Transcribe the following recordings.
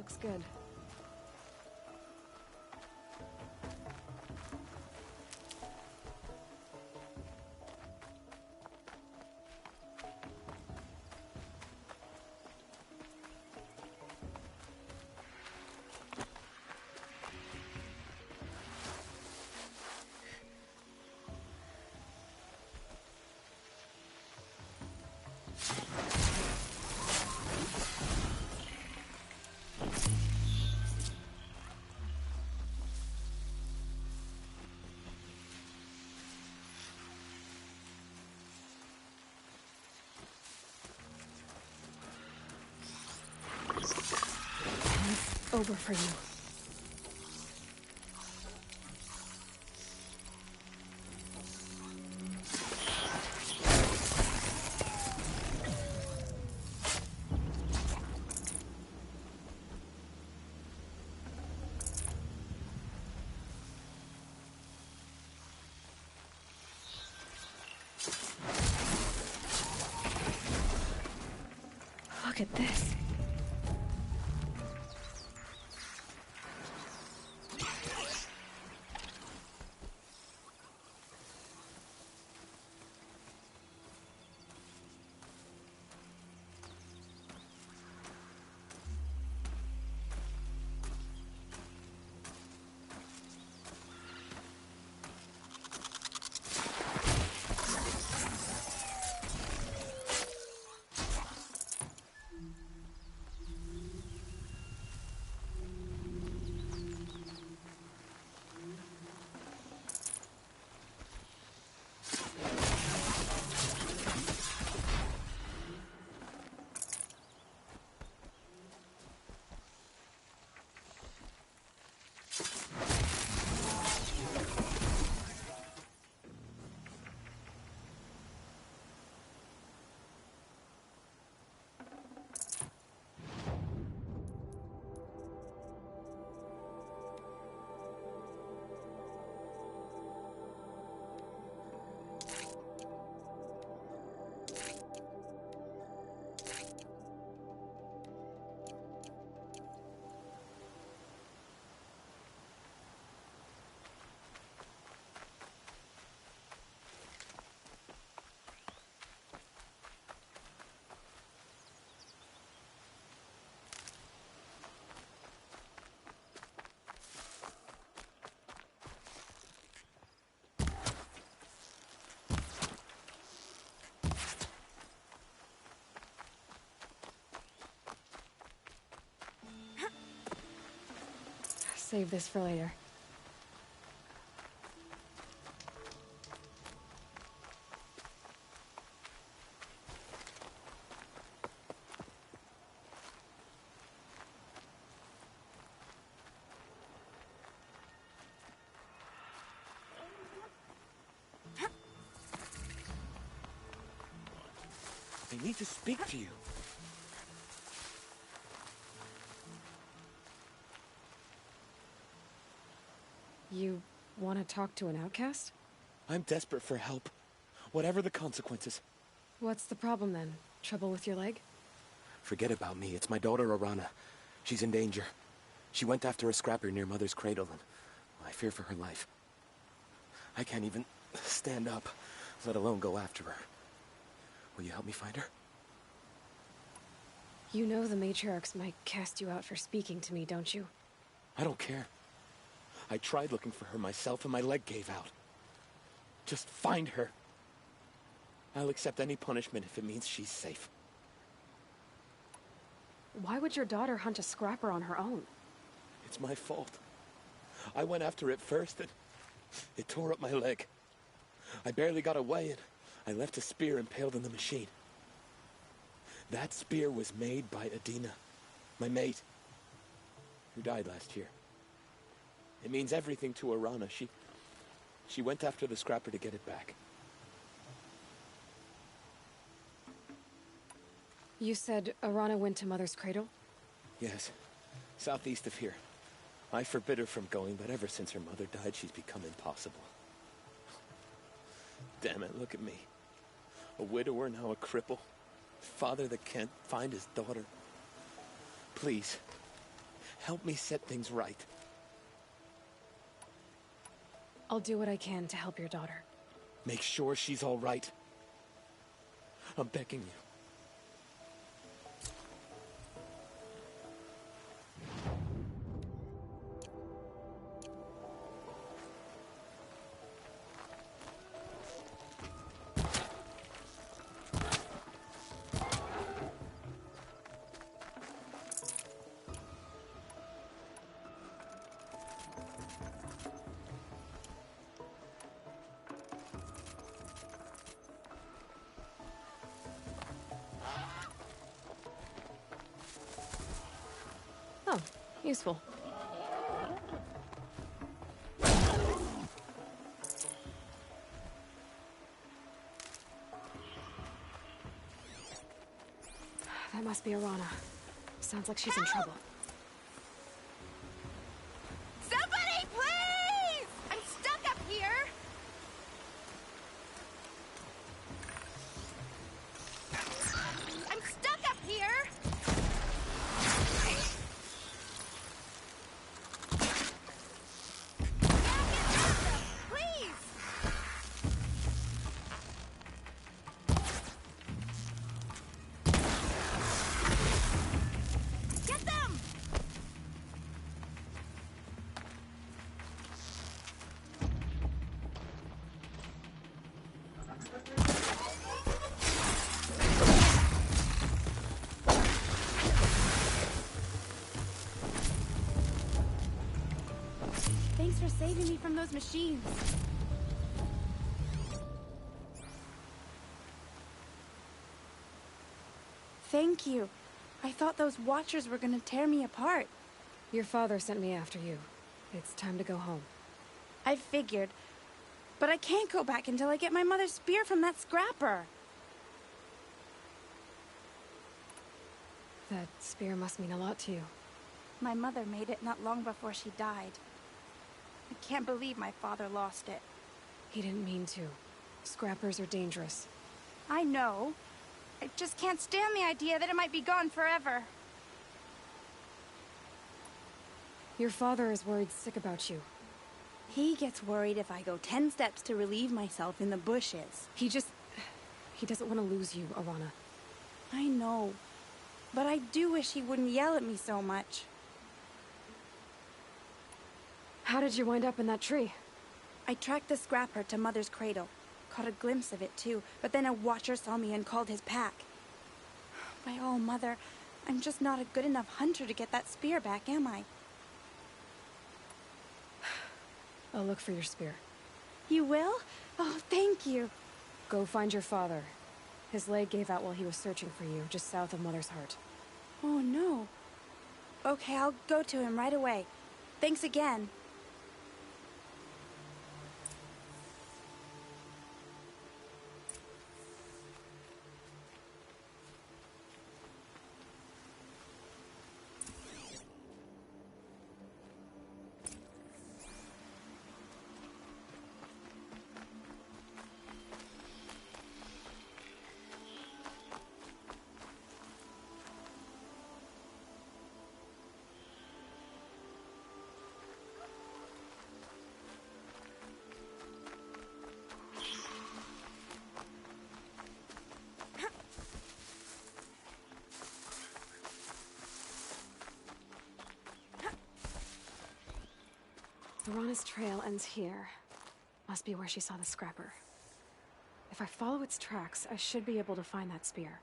Looks good. Over for you. Look at this. Save this for later. I need to speak to you. You want to talk to an outcast? I'm desperate for help. Whatever the consequences. What's the problem then? Trouble with your leg? Forget about me. It's my daughter, Arana. She's in danger. She went after a scrapper near Mother's cradle, and I fear for her life. I can't even stand up, let alone go after her. Will you help me find her? You know the matriarchs might cast you out for speaking to me, don't you? I don't care. I tried looking for her myself and my leg gave out. Just find her. I'll accept any punishment if it means she's safe. Why would your daughter hunt a scrapper on her own? It's my fault. I went after it first and it tore up my leg. I barely got away and I left a spear impaled in the machine. That spear was made by Adina, my mate, who died last year. It means everything to Arana. She went after the scrapper to get it back. You said Arana went to Mother's cradle? Yes, southeast of here. I forbid her from going, but ever since her mother died, she's become impossible. Damn it, look at me. A widower, now a cripple. Father that can't find his daughter. Please, Help me set things right. I'll do what I can to help your daughter. Make sure she's all right. I'm begging you. Oh, useful. That must be Arana. Sounds like she's in trouble. Somebody, please! I'm stuck up here! I'm stuck up here! Please! Get them! Thanks for saving me from those machines. Thank you. I thought those Watchers were gonna tear me apart. Your father sent me after you. It's time to go home. I figured. But I can't go back until I get my mother's spear from that scrapper. That spear must mean a lot to you. My mother made it not long before she died. I can't believe my father lost it. He didn't mean to. Scrappers are dangerous. I know. I just can't stand the idea that it might be gone forever. Your father is worried sick about you. He gets worried if I go 10 steps to relieve myself in the bushes. He doesn't want to lose you, Arana. I know. But I do wish he wouldn't yell at me so much. How did you wind up in that tree? I tracked the scrapper to Mother's cradle. Caught a glimpse of it too, but then a Watcher saw me and called his pack. By all, Mother, I'm just not a good enough hunter to get that spear back, am I? I'll look for your spear. You will? Oh, thank you. Go find your father. His leg gave out while he was searching for you, just south of Mother's Heart. Oh, no. Okay, I'll go to him right away. Thanks again. Arana's trail ends here. Must be where she saw the scrapper. If I follow its tracks, I should be able to find that spear.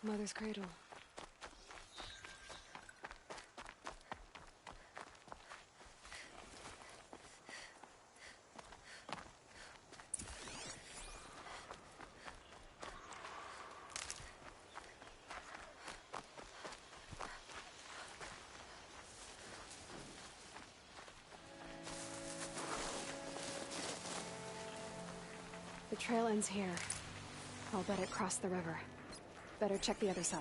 Mother's cradle. The trail ends here. I'll bet it crossed the river. Better check the other side.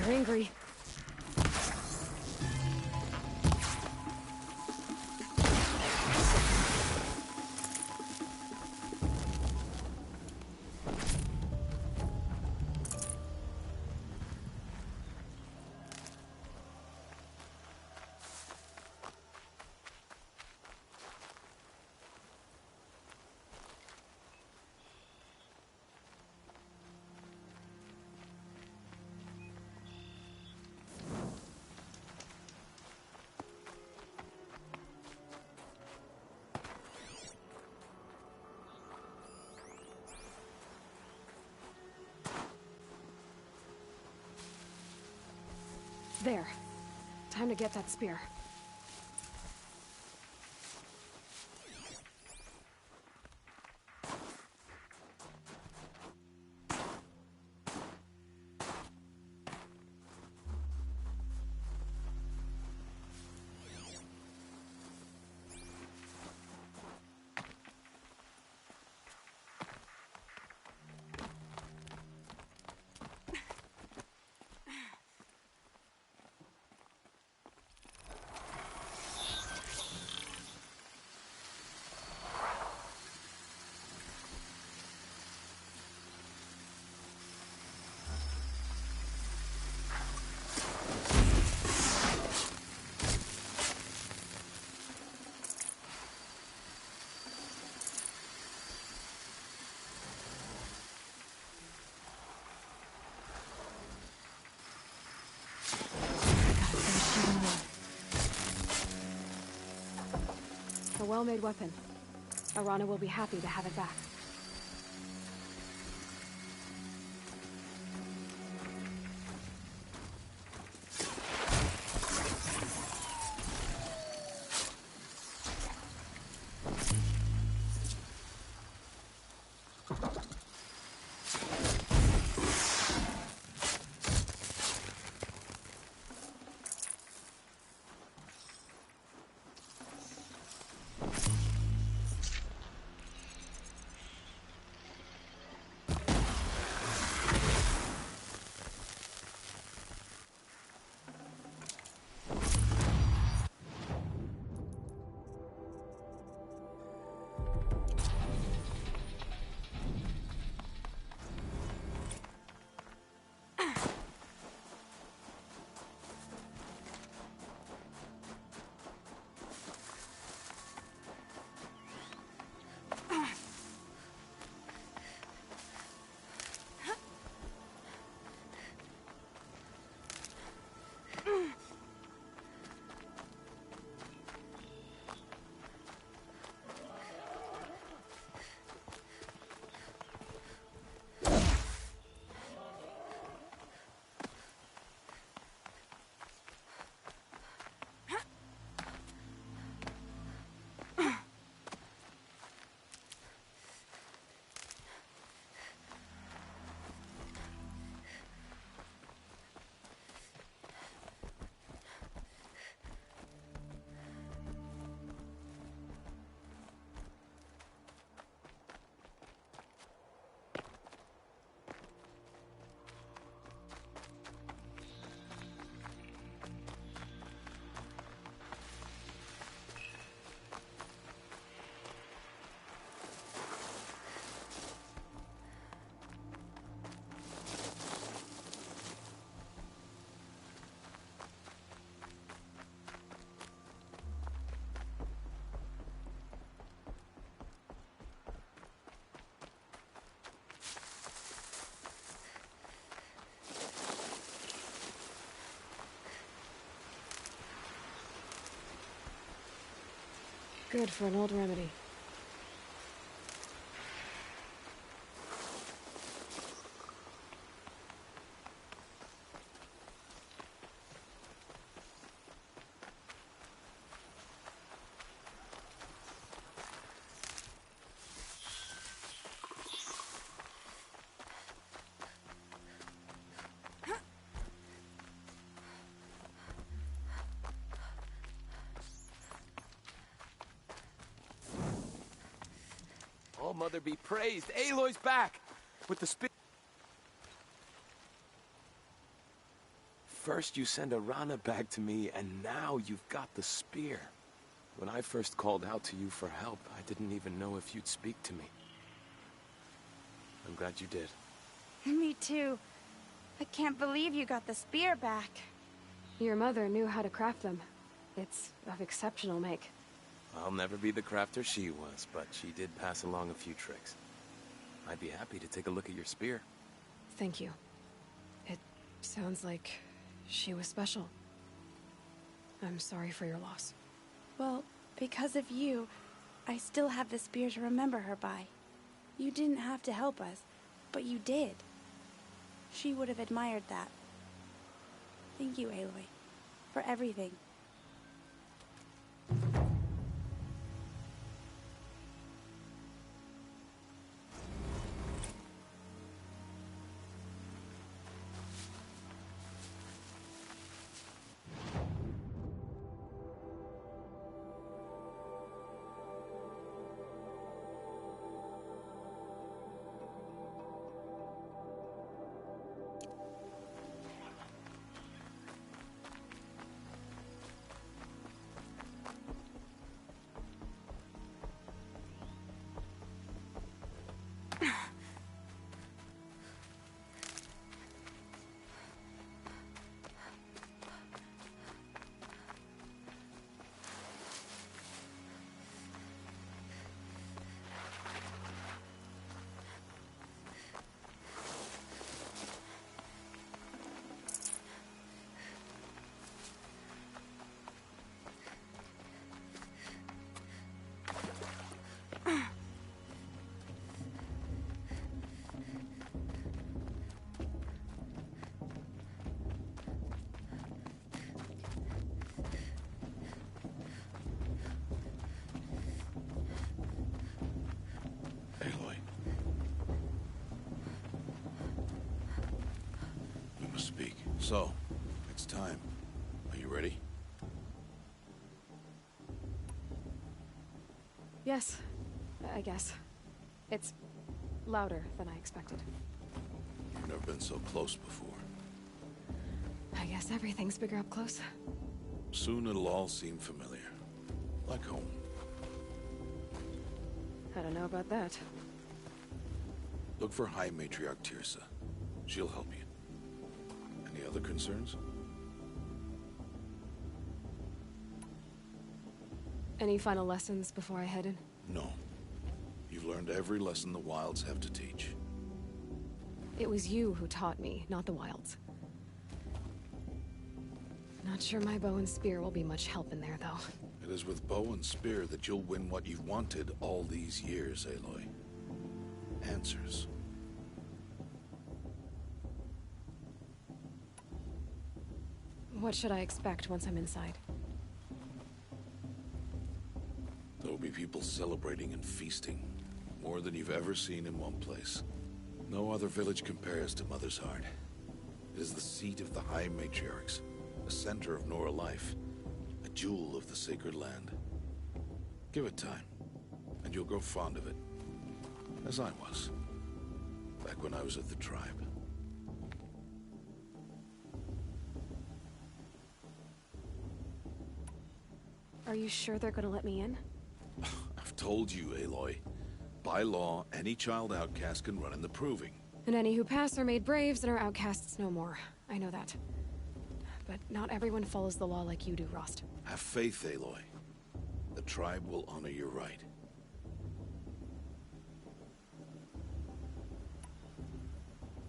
They're angry. There. Time to get that spear. A well-made weapon. Arana will be happy to have it back. Good for an old remedy. Oh, Mother be praised. Aloy's back! With the First you send Arana back to me, and now you've got the spear. When I first called out to you for help, I didn't even know if you'd speak to me. I'm glad you did. Me too. I can't believe you got the spear back. Your mother knew how to craft them. It's of exceptional make. I'll never be the crafter she was, but she did pass along a few tricks. I'd be happy to take a look at your spear. Thank you. It sounds like she was special. I'm sorry for your loss. Well, because of you, I still have the spear to remember her by. You didn't have to help us, but you did. She would have admired that. Thank you, Aloy, for everything. Aloy. We must speak. So, it's time. Are you ready? Yes, I guess. It's louder than I expected. You've never been so close before. I guess everything's bigger up close. Soon it'll all seem familiar. Like home. I don't know about that. Look for High Matriarch Tirsa. She'll help you. Any other concerns? Any final lessons before I head in? No. You've learned every lesson the Wilds have to teach. It was you who taught me, not the Wilds. Not sure my bow and spear will be much help in there, though. It is with bow and spear that you'll win what you've wanted all these years, Aloy. Answers. What should I expect once I'm inside? There will be people celebrating and feasting. More than you've ever seen in one place. No other village compares to Mother's Heart. It is the seat of the High Matriarchs, a center of Nora life, a jewel of the sacred land. Give it time, and you'll grow fond of it. As I was, back when I was at the tribe. Are you sure they're gonna let me in? I've told you, Aloy. By law, any child outcast can run in the proving. And any who pass are made braves and are outcasts no more. I know that. But not everyone follows the law like you do, Rost. Have faith, Aloy. The tribe will honor your right.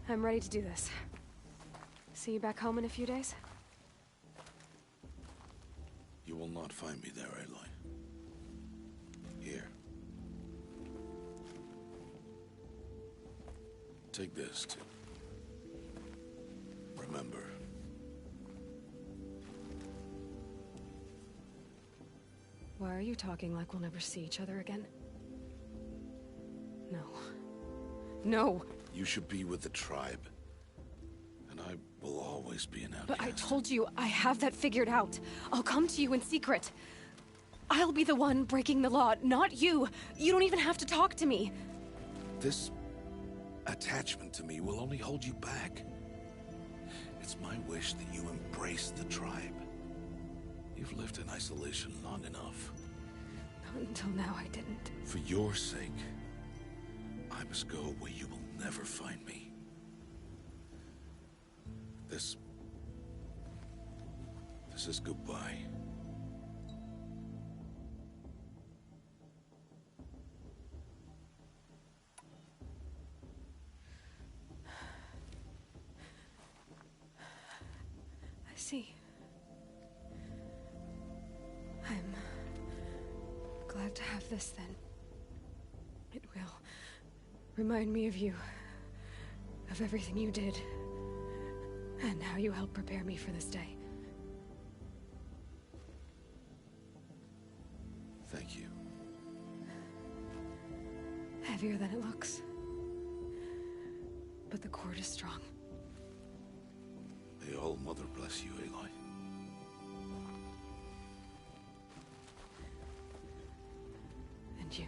I'm ready to do this. See you back home in a few days? You will not find me there, Aloy. Here. Take this, too. Remember. Why are you talking like we'll never see each other again? No. No! You should be with the tribe. And I will always be an outcast. But I told you, I have that figured out. I'll come to you in secret. I'll be the one breaking the law, not you. You don't even have to talk to me. This attachment to me will only hold you back. It's It's my wish that you embrace the tribe. You've lived in isolation long enough. Not until now I didn't. For your sake, I must go where you will never find me. This is goodbye. I see. I'm glad to have this then. It will remind me of you, of everything you did, and how you helped prepare me for this day. Thank you. Heavier than it looks. But the cord is strong. May All-Mother bless you, Aloy. And you.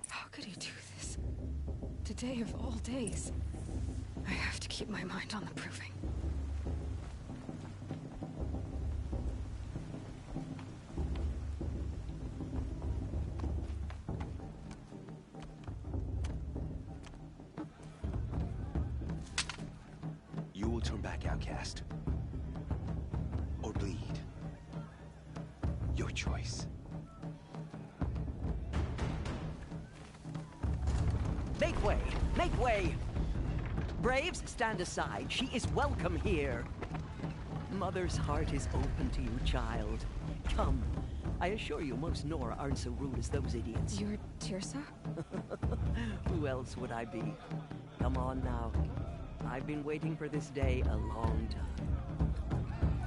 How could he do this? Today of all days. I have to keep my mind on the proving. You will turn back, outcast. Or bleed. Your choice. Make way! Make way! Braves, stand aside. She is welcome here. Mother's heart is open to you, child. Come. I assure you, most Nora aren't so rude as those idiots. You're Tirsa? Who else would I be? Come on now. I've been waiting for this day a long time.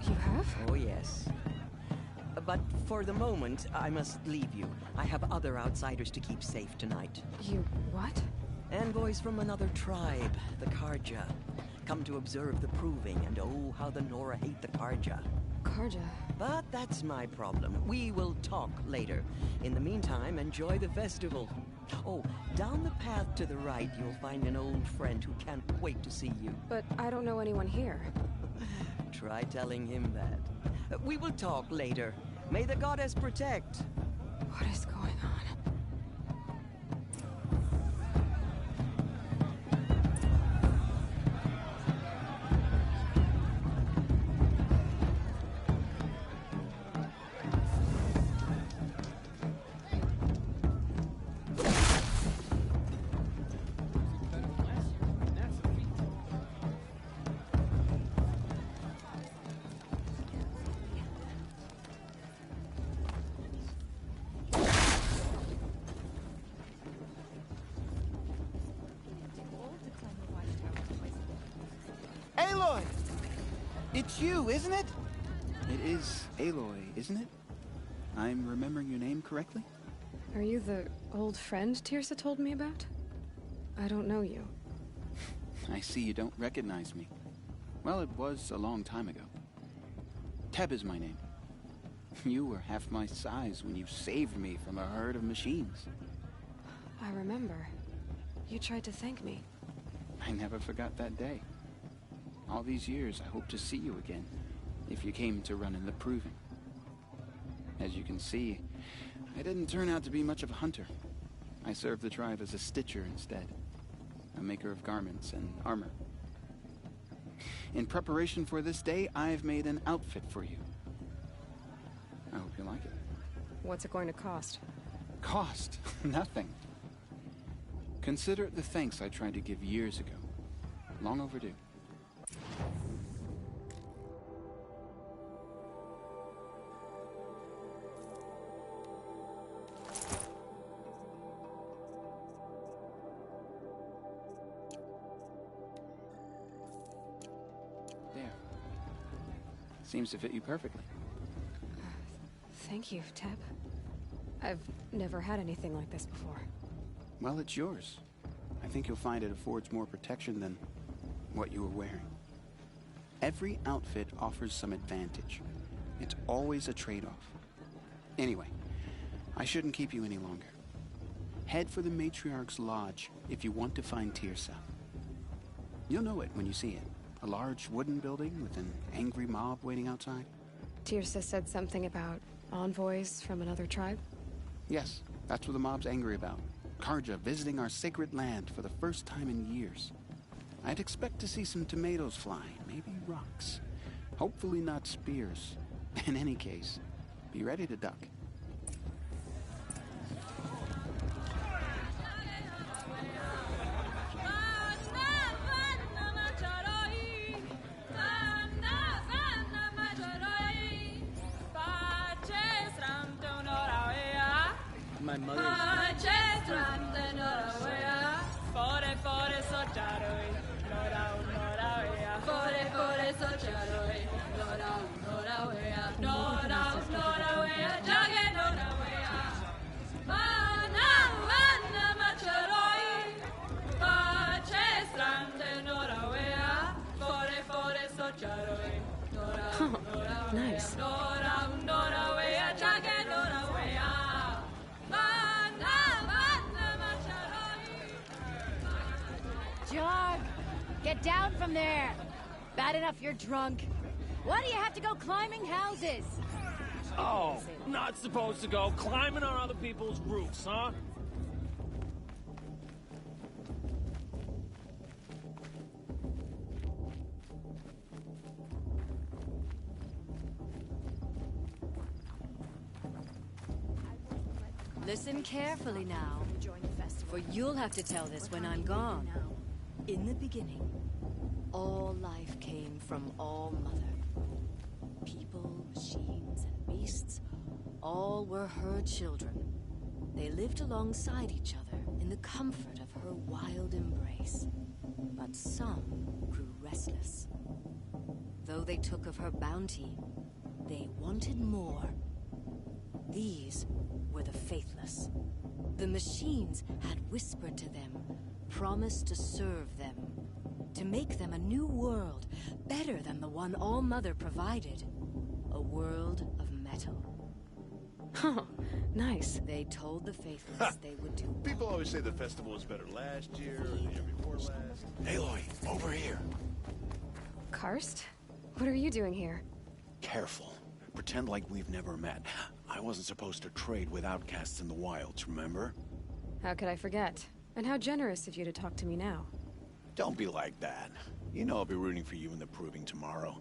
You have? Oh, yes. But for the moment, I must leave you. I have other outsiders to keep safe tonight. You what? Envoys from another tribe, the Karja. Come to observe the proving, and oh, how the Nora hate the Karja. Karja? But that's my problem. We will talk later. In the meantime, enjoy the festival. Oh, down the path to the right, you'll find an old friend who can't wait to see you. But I don't know anyone here. Try telling him that. We will talk later. May the goddess protect. What is going on? Aloy! It's you, isn't it? It is Aloy, isn't it? I'm remembering your name correctly? Are you the old friend Tirsa told me about? I don't know you. I see you don't recognize me. Well, it was a long time ago. Teb is my name. You were half my size when you saved me from a herd of machines. I remember. You tried to thank me. I never forgot that day. All these years, I hope to see you again, if you came to run in the proving. As you can see, I didn't turn out to be much of a hunter. I served the tribe as a stitcher instead, a maker of garments and armor. In preparation for this day, I've made an outfit for you. I hope you like it. What's it going to cost? Cost? Nothing. Consider it the thanks I tried to give years ago. Long overdue. There. Seems to fit you perfectly. Thank you, Teb. I've never had anything like this before. Well, it's yours. I think you'll find it affords more protection than what you were wearing. Every outfit offers some advantage. It's always a trade-off. Anyway, I shouldn't keep you any longer. Head for the Matriarch's Lodge if you want to find Tirsa. You'll know it when you see it. A large wooden building with an angry mob waiting outside. Tirsa said something about envoys from another tribe? Yes, that's what the mob's angry about. Karja visiting our sacred land for the first time in years. I'd expect to see some tomatoes fly, maybe rocks. Hopefully not spears. In any case, be ready to duck. My mother. Oh, nice. Jog! Get down from there! Bad enough you're drunk. Why do you have to go climbing houses? Oh, not supposed to go climbing on other people's roofs, huh? Listen carefully now, for you'll have to tell this when I'm gone. In the beginning, all life came from All Mother. People, machines, and beasts, all were her children. They lived alongside each other in the comfort of her wild embrace. But some grew restless. Though they took of her bounty, they wanted more. These were the faithless. The machines had whispered to them, promised to serve them, to make them a new world, better than the one All Mother provided. A world of metal. Oh, nice. They told the faithless they would do well. People always say the festival was better last year or the year before last. Aloy, over here. Karst? What are you doing here? Careful. Pretend like we've never met. I wasn't supposed to trade with outcasts in the wilds, remember? How could I forget? And how generous of you to talk to me now. Don't be like that. You know I'll be rooting for you in the proving tomorrow.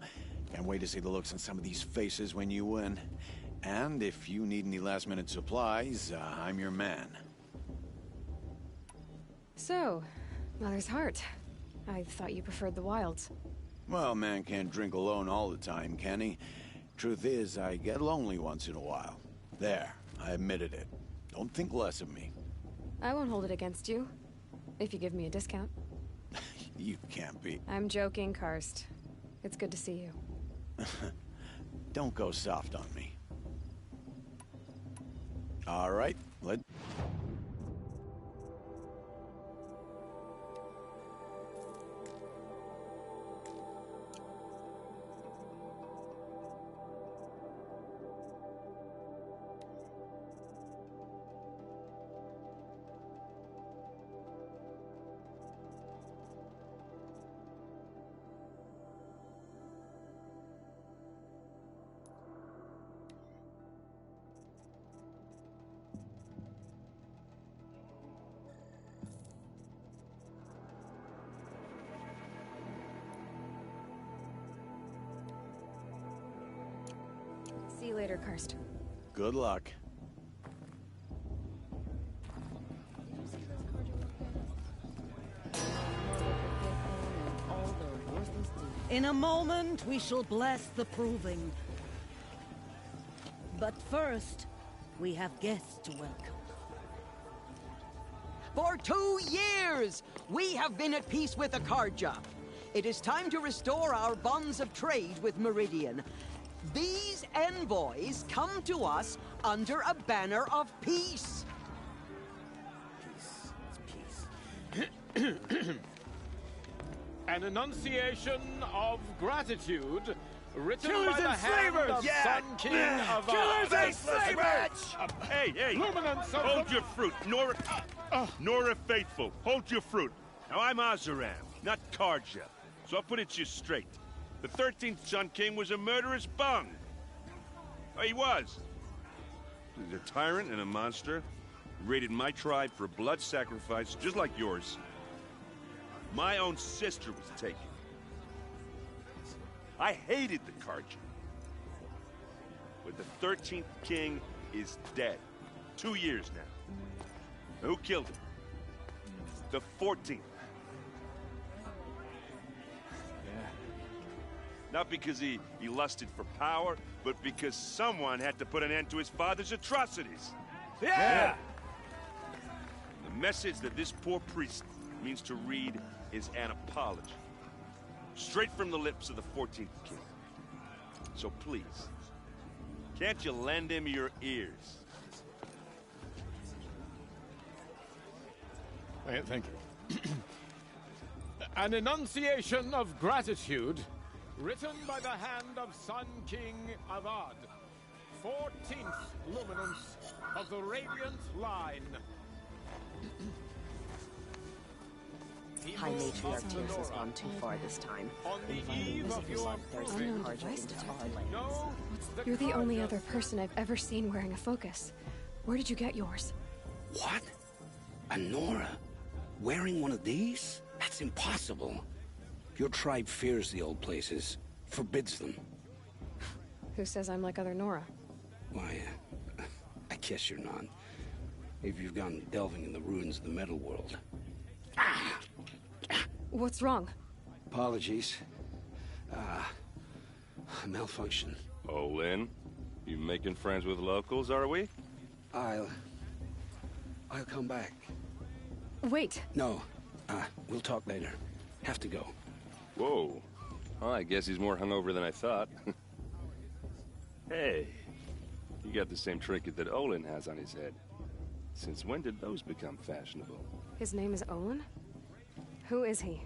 Can't wait to see the looks on some of these faces when you win. And if you need any last-minute supplies, I'm your man. So, Mother's Heart. I thought you preferred the wilds. Well, man can't drink alone all the time, can he? Truth is, I get lonely once in a while. There, I admitted it. Don't think less of me. I won't hold it against you, if you give me a discount. You can't be. I'm joking, Karst. It's good to see you. Don't go soft on me. All right, let's... See you later, Karst. Good luck. In a moment, we shall bless the proving. But first, we have guests to welcome. For 2 years, we have been at peace with the Karja. It is time to restore our bonds of trade with Meridian. These envoys come to us under a banner of peace. An enunciation of gratitude Written Killers by the and hand slavers! of Sun King of Killers and Faceless slavers! Hey! Luminance of Hold your fruit, Nora. Nora Faithful, hold your fruit. Now I'm Azaram, not Karja, so I'll put it to you straight. The 13th Sun King was a murderous bung. Oh, he was. He's a tyrant and a monster. He raided my tribe for a blood sacrifice, just like yours. My own sister was taken. I hated the Karja. But the 13th king is dead. 2 years now. Who killed him? The 14th. Not because he lusted for power, but because someone had to put an end to his father's atrocities. Yeah! The message that this poor priest means to read is an apology. Straight from the lips of the 14th king. So please, can't you lend him your ears? Thank you. An enunciation of gratitude, written by the hand of Sun King Avad, 14th luminance of the Radiant Line. High Matriarch Tears has gone too far this time. Inviting visitors on Thursday Karja into our lands. You're the only other person I've ever seen wearing a focus. Where did you get yours? What? A Nora? Wearing one of these? That's impossible. Your tribe fears the old places, forbids them. Who says I'm like other Nora? Why, I guess you're not. If you've gone delving in the ruins of the metal world. What's wrong? Apologies. Malfunction. Oh, Lynn? You making friends with locals, are we? I'll come back. Wait. No. We'll talk later. Have to go. Whoa. Well, I guess he's more hungover than I thought. Hey, you got the same trinket that Olin has on his head. Since when did those become fashionable? His name is Olin? Who is he?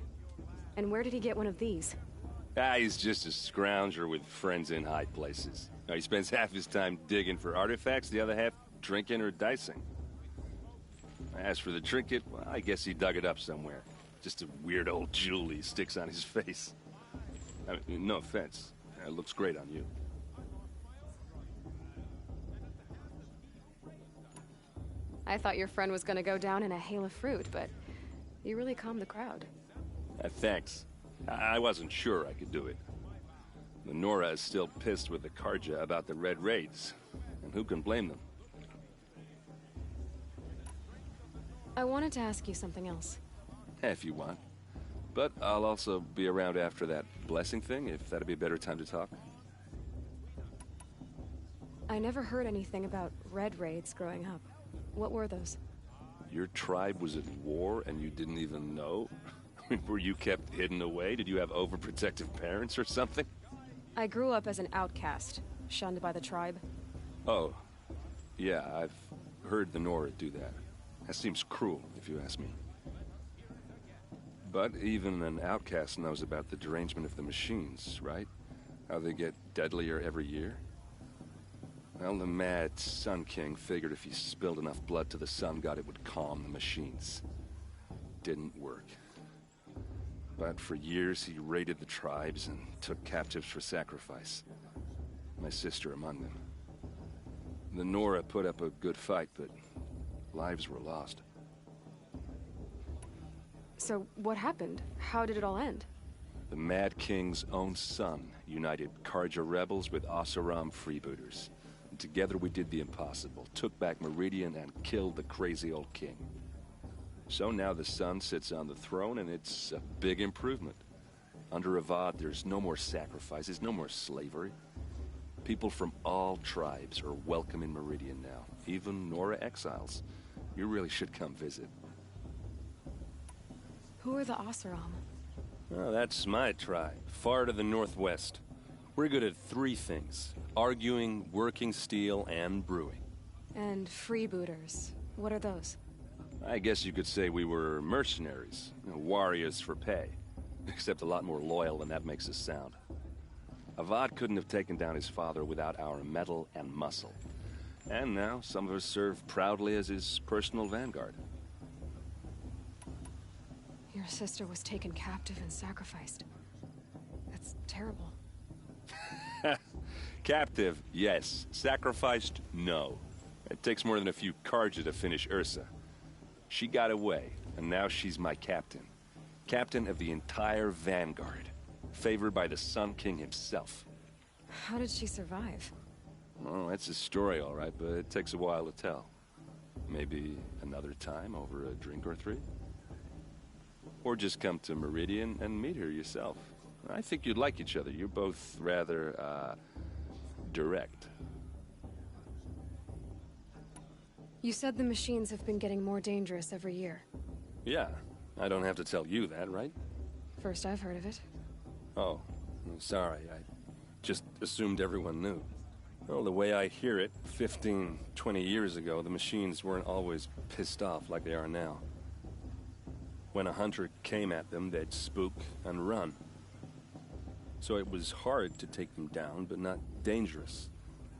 And where did he get one of these? He's just a scrounger with friends in high places. He spends half his time digging for artifacts, the other half drinking or dicing. As for the trinket, well, I guess he dug it up somewhere. Just a weird old jewel he sticks on his face. I mean, no offense. It looks great on you. I thought your friend was gonna go down in a hail of fruit, but you really calmed the crowd. Thanks. I wasn't sure I could do it. The Nora is still pissed with the Karja about the Red Raids, and who can blame them? I wanted to ask you something else. If you want. But I'll also be around after that blessing thing, if that'd be a better time to talk. I never heard anything about Red Raids growing up. What were those? Your tribe was at war and you didn't even know? I mean, were you kept hidden away? Did you have overprotective parents or something? I grew up as an outcast, shunned by the tribe. Oh. Yeah, I've heard the Nora do that. That seems cruel, if you ask me. But even an outcast knows about the derangement of the machines, right? How they get deadlier every year? Well, the mad Sun King figured if he spilled enough blood to the Sun God, it would calm the machines. Didn't work. But for years, he raided the tribes and took captives for sacrifice. My sister among them. The Nora put up a good fight, but lives were lost. So, what happened? How did it all end? The Mad King's own son united Karja rebels with Oseram freebooters. And together we did the impossible, took back Meridian and killed the crazy old king. So now the son sits on the throne and it's a big improvement. Under Avad, there's no more sacrifices, no more slavery. People from all tribes are welcome in Meridian now, even Nora exiles. You really should come visit. Who are the Oseram? Oh, that's my tribe, far to the northwest. We're good at 3 things: arguing, working steel, and brewing. And freebooters. What are those? I guess you could say we were mercenaries, warriors for pay. Except a lot more loyal than that makes us sound. Avad couldn't have taken down his father without our metal and muscle. And now, some of us serve proudly as his personal vanguard. Your sister was taken captive and sacrificed. That's terrible. Captive, yes. Sacrificed, no. It takes more than a few Karja to finish Ursa. She got away, and now she's my captain. Captain of the entire vanguard. Favored by the Sun King himself. How did she survive? Oh, that's a story, all right, but it takes a while to tell. Maybe another time over a drink or three? Or just come to Meridian and meet her yourself. I think you'd like each other. You're both rather, direct. You said the machines have been getting more dangerous every year. Yeah, I don't have to tell you that, right? First I've heard of it. Oh, I'm sorry. I just assumed everyone knew. Well, the way I hear it, 15, 20 years ago, the machines weren't always pissed off like they are now. When a hunter came at them, they'd spook and run. So it was hard to take them down, but not dangerous,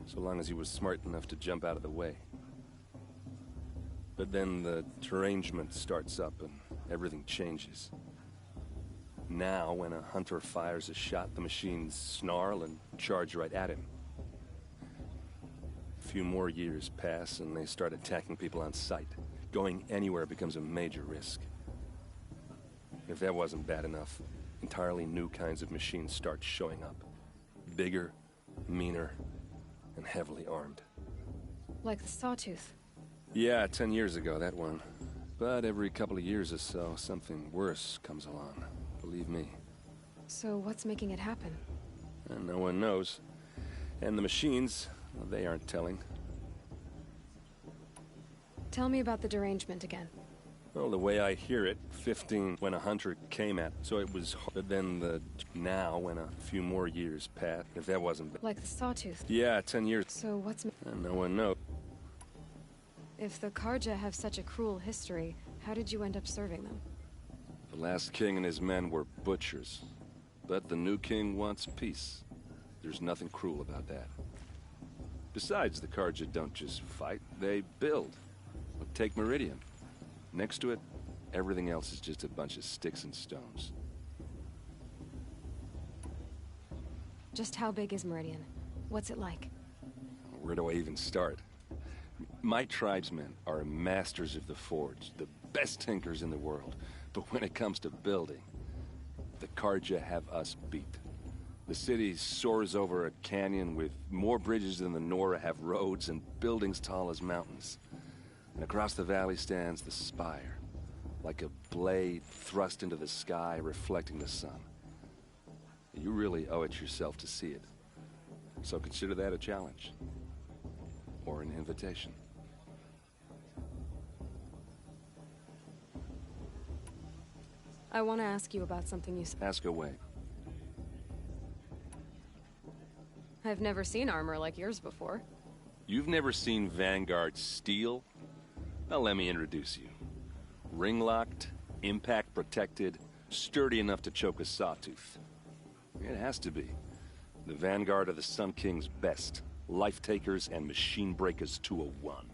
so long as he was smart enough to jump out of the way. But then the derangement starts up and everything changes. Now, when a hunter fires a shot, the machines snarl and charge right at him. A few more years pass and they start attacking people on sight. Going anywhere becomes a major risk. If that wasn't bad enough, entirely new kinds of machines start showing up. Bigger, meaner, and heavily armed. Like the Sawtooth. Yeah, 10 years ago, that one. But every couple of years or so, something worse comes along. Believe me. So what's making it happen? And no one knows. And the machines, well, they aren't telling. Tell me about the derangement again. Well, the way I hear it, 15 when a hunter came at, so it was hard. But then now when a few more years passed, if that wasn't... Like the Sawtooth? Yeah, 10 years. So what's... And no one knows. If the Karja have such a cruel history, how did you end up serving them? The last king and his men were butchers. But the new king wants peace. There's nothing cruel about that. Besides, the Karja don't just fight, they build. Take Meridian. Next to it, everything else is just a bunch of sticks and stones. Just how big is Meridian? What's it like? Where do I even start? My tribesmen are masters of the forge, the best tinkers in the world. But when it comes to building, the Karja have us beat. The city soars over a canyon with more bridges than the Nora have roads and buildings tall as mountains. And across the valley stands the spire, like a blade thrust into the sky, reflecting the sun. You really owe it yourself to see it. So consider that a challenge. Or an invitation. I want to ask you about something you said. Ask away. I've never seen armor like yours before. You've never seen Vanguard steel? Well, let me introduce you. Ring-locked, impact-protected, sturdy enough to choke a sawtooth. It has to be. The Vanguard of the Sun King's best. Life-takers and machine breakers to a one.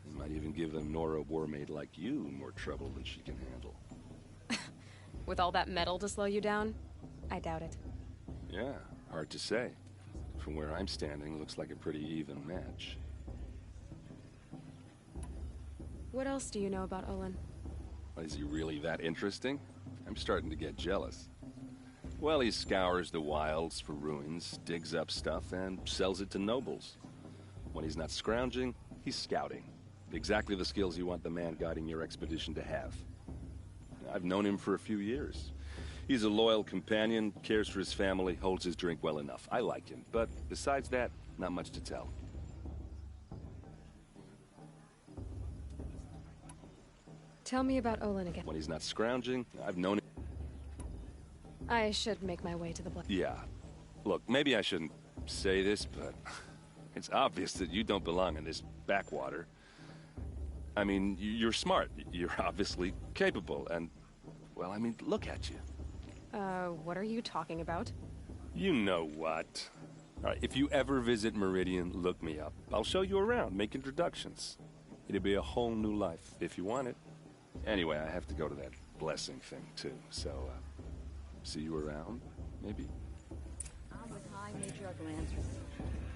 You might even give a Nora warmaid like you more trouble than she can handle. With all that metal to slow you down? I doubt it. Yeah, hard to say. From where I'm standing, looks like a pretty even match. What else do you know about Olin? Is he really that interesting? I'm starting to get jealous. Well, he scours the wilds for ruins, digs up stuff, and sells it to nobles. When he's not scrounging, he's scouting. Exactly the skills you want the man guiding your expedition to have. I've known him for a few years. He's a loyal companion, cares for his family, holds his drink well enough. I like him, but besides that, not much to tell. Tell me about Olin again. When he's not scrounging, I've known him. I should make my way to the blood. Yeah. Look, maybe I shouldn't say this, but it's obvious that you don't belong in this backwater. I mean, you're smart. You're obviously capable, and, well, I mean, look at you. What are you talking about? You know what? All right, if you ever visit Meridian, look me up. I'll show you around, make introductions. It'll be a whole new life, if you want it. Anyway, I have to go to that blessing thing, too. So, see you around, maybe? I'm with High Matriarch Lansford.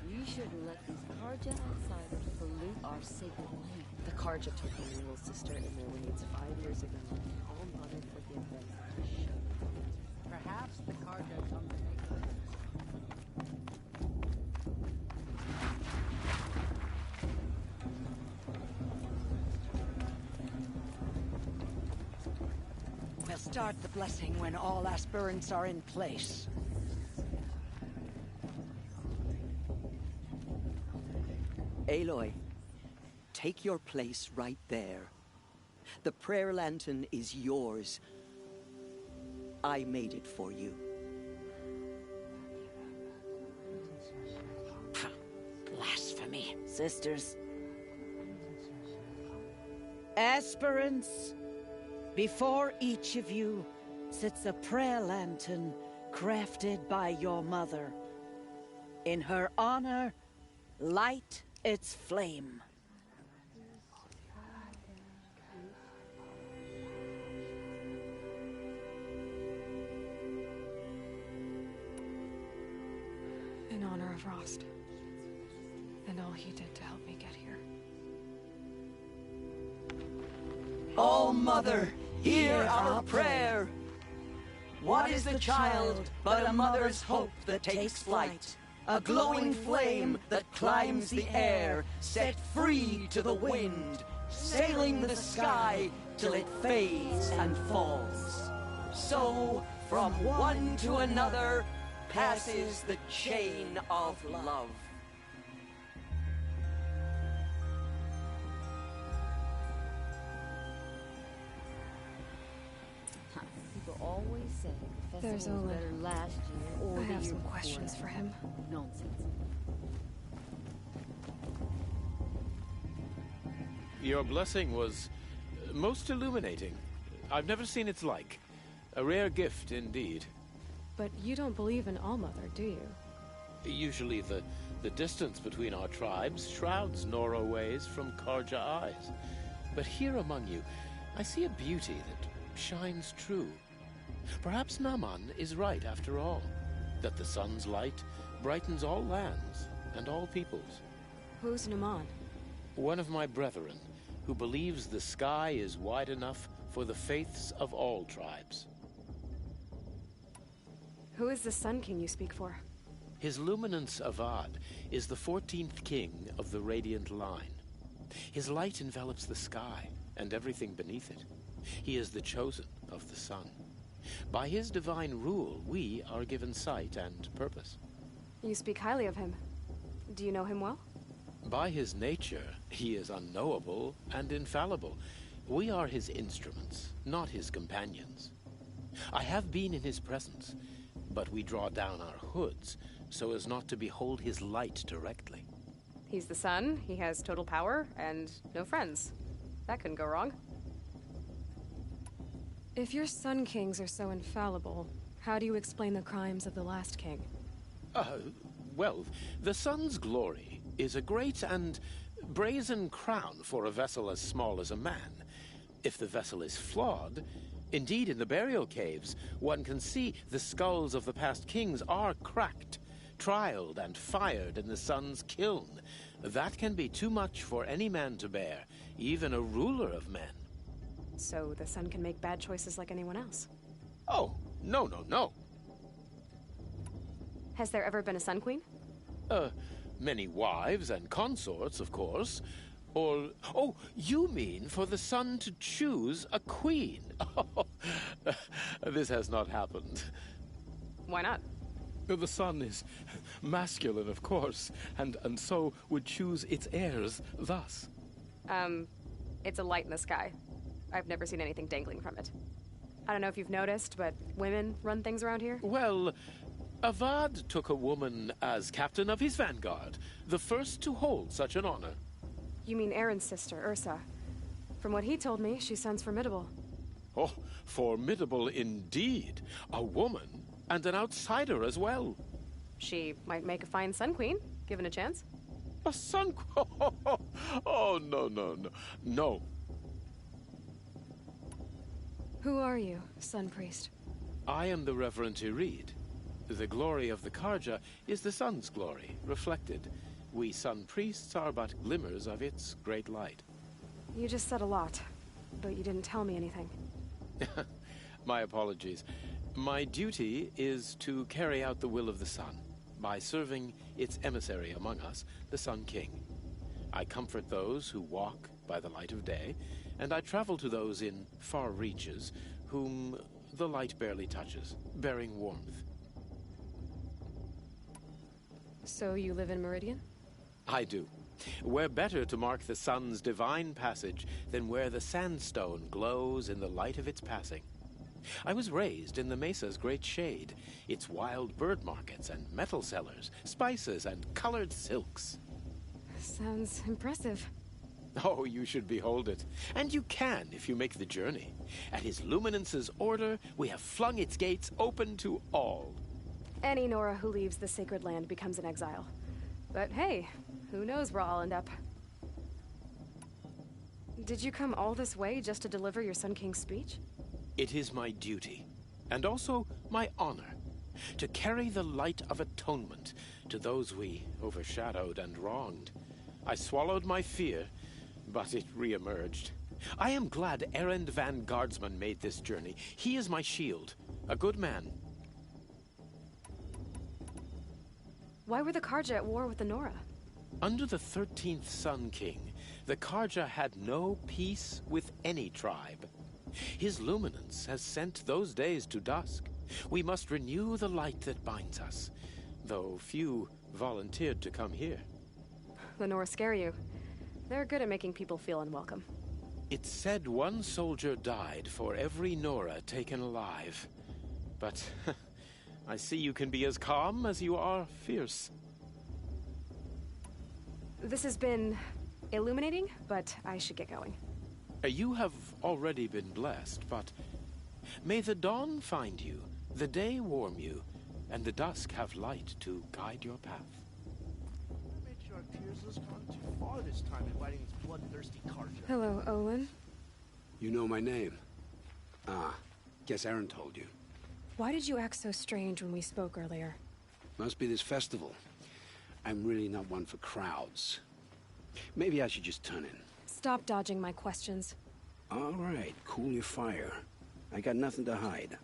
We shouldn't let these Karja outsiders pollute our sacred land. The Karja took my little sister in their weeds 5 years ago. All Mother forgive them. Perhaps the Karja come to make us. We'll start the blessing when all aspirants are in place. Aloy, take your place right there. The prayer lantern is yours. I made it for you. Blasphemy. Sisters. Aspirants, before each of you sits a prayer lantern crafted by your mother. In her honor, light its flame. In honor of Rost, and all he did to help me get here. All Mother, hear our prayer. What is the child but a mother's hope that takes flight? A glowing flame that climbs the air, set free to the wind, sailing the sky till it fades and falls. So, from one to another, passes the chain of love. People always say the There's festival was Olin. better last year or I the have year some before questions that. for him. Nonsense. Your blessing was most illuminating. I've never seen its like. A rare gift indeed. But you don't believe in All-Mother, do you? Usually the distance between our tribes shrouds Nora ways from Karja eyes. But here among you, I see a beauty that shines true. Perhaps Naman is right after all, that the sun's light brightens all lands and all peoples. Who's Naman? One of my brethren, who believes the sky is wide enough for the faiths of all tribes. Who is the Sun King you speak for? His Luminance Avad is the 14th king of the Radiant Line. His light envelops the sky and everything beneath it. He is the chosen of the sun. By his divine rule, we are given sight and purpose. You speak highly of him. Do you know him well? By his nature, he is unknowable and infallible. We are his instruments, not his companions. I have been in his presence, but we draw down our hoods so as not to behold his light directly. He's the sun, he has total power, and no friends. That couldn't go wrong. If your Sun Kings are so infallible, how do you explain the crimes of the last king? Well, the sun's glory is a great and brazen crown for a vessel as small as a man. If the vessel is flawed, indeed in the burial caves, one can see the skulls of the past kings are cracked, trialed and fired in the sun's kiln. That can be too much for any man to bear, even a ruler of men. So the sun can make bad choices like anyone else? Oh, no. Has there ever been a Sun Queen? Many wives and consorts, of course. Or, oh, you mean for the sun to choose a queen? This has not happened. Why not? The sun is masculine, of course, and so would choose its heirs thus. It's a light in the sky. I've never seen anything dangling from it. I don't know if you've noticed, but women run things around here. Well, Avad took a woman as captain of his vanguard, the first to hold such an honor. You mean Aaron's sister, Ursa. From what he told me, she sounds formidable. Oh, formidable indeed. A woman And an outsider as well. She might make a fine Sun Queen, given a chance. A Sun Queen? Oh, no, no, no. No. Who are you, Sun Priest? I am the Reverend Irid. The glory of the Karja is the sun's glory, reflected. We Sun Priests are but glimmers of its great light. You just said a lot, but you didn't tell me anything. My apologies. My duty is to carry out the will of the sun by serving its emissary among us, the Sun King. I comfort those who walk by the light of day, and I travel to those in far reaches whom the light barely touches, bearing warmth. So you live in Meridian? I do. Where better to mark the sun's divine passage than where the sandstone glows in the light of its passing? I was raised in the mesa's great shade, its wild bird markets and metal cellars, spices and colored silks. Sounds impressive. Oh, you should behold it. And you can if you make the journey. At His Luminance's order, we have flung its gates open to all. Any Nora who leaves the sacred land becomes an exile. But hey, who knows where I'll end up. Did you come all this way just to deliver your Sun King's speech? It is my duty, and also my honor, to carry the light of atonement to those we overshadowed and wronged. I swallowed my fear, but it re-emerged. I am glad Erend van Guardsman made this journey. He is my shield, a good man. Why were the Karja at war with the Nora? Under the 13th Sun King, the Karja had no peace with any tribe. His luminance has sent those days to dusk. We must renew the light that binds us, though few volunteered to come here. The Nora scare you. They're good at making people feel unwelcome. It's said one soldier died for every Nora taken alive. But I see you can be as calm as you are fierce. This has been illuminating, but I should get going. You have already been blessed, but may the dawn find you, the day warm you, and the dusk have light to guide your path. Matriarch Tears has gone too far this time inviting these bloodthirsty Karja. Hello, Olin. You know my name? Ah, guess Aaron told you. Why did you act so strange when we spoke earlier? Must be this festival. I'm really not one for crowds. Maybe I should just turn in. Stop dodging my questions. All right, cool your fire. I got nothing to hide.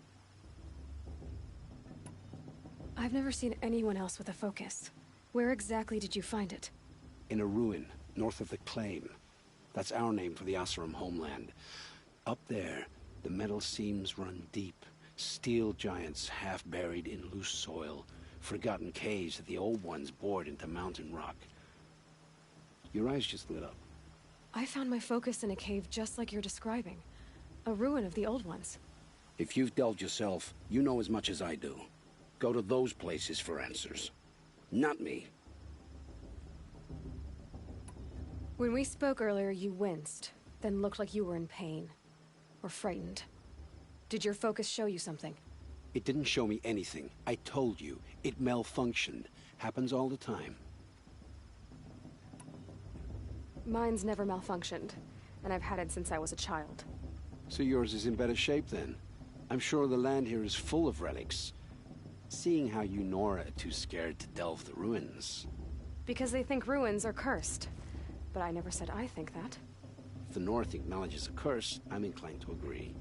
I've never seen anyone else with a focus. Where exactly did you find it? In a ruin, north of the Claim. That's our name for the Oseram homeland. Up there, the metal seams run deep. Steel giants half buried in loose soil. Forgotten caves that the old ones bored into mountain rock. Your eyes just lit up. I found my focus in a cave just like you're describing. A ruin of the old ones. If you've delved yourself, you know as much as I do. Go to those places for answers. Not me. When we spoke earlier, you winced, then looked like you were in pain. Or frightened. Did your focus show you something? It didn't show me anything. I told you. It malfunctioned. Happens all the time. Mine's never malfunctioned, and I've had it since I was a child. So yours is in better shape then? I'm sure the land here is full of relics. Seeing how you Nora are too scared to delve the ruins. Because they think ruins are cursed. But I never said I think that. If the North acknowledges a curse, I'm inclined to agree.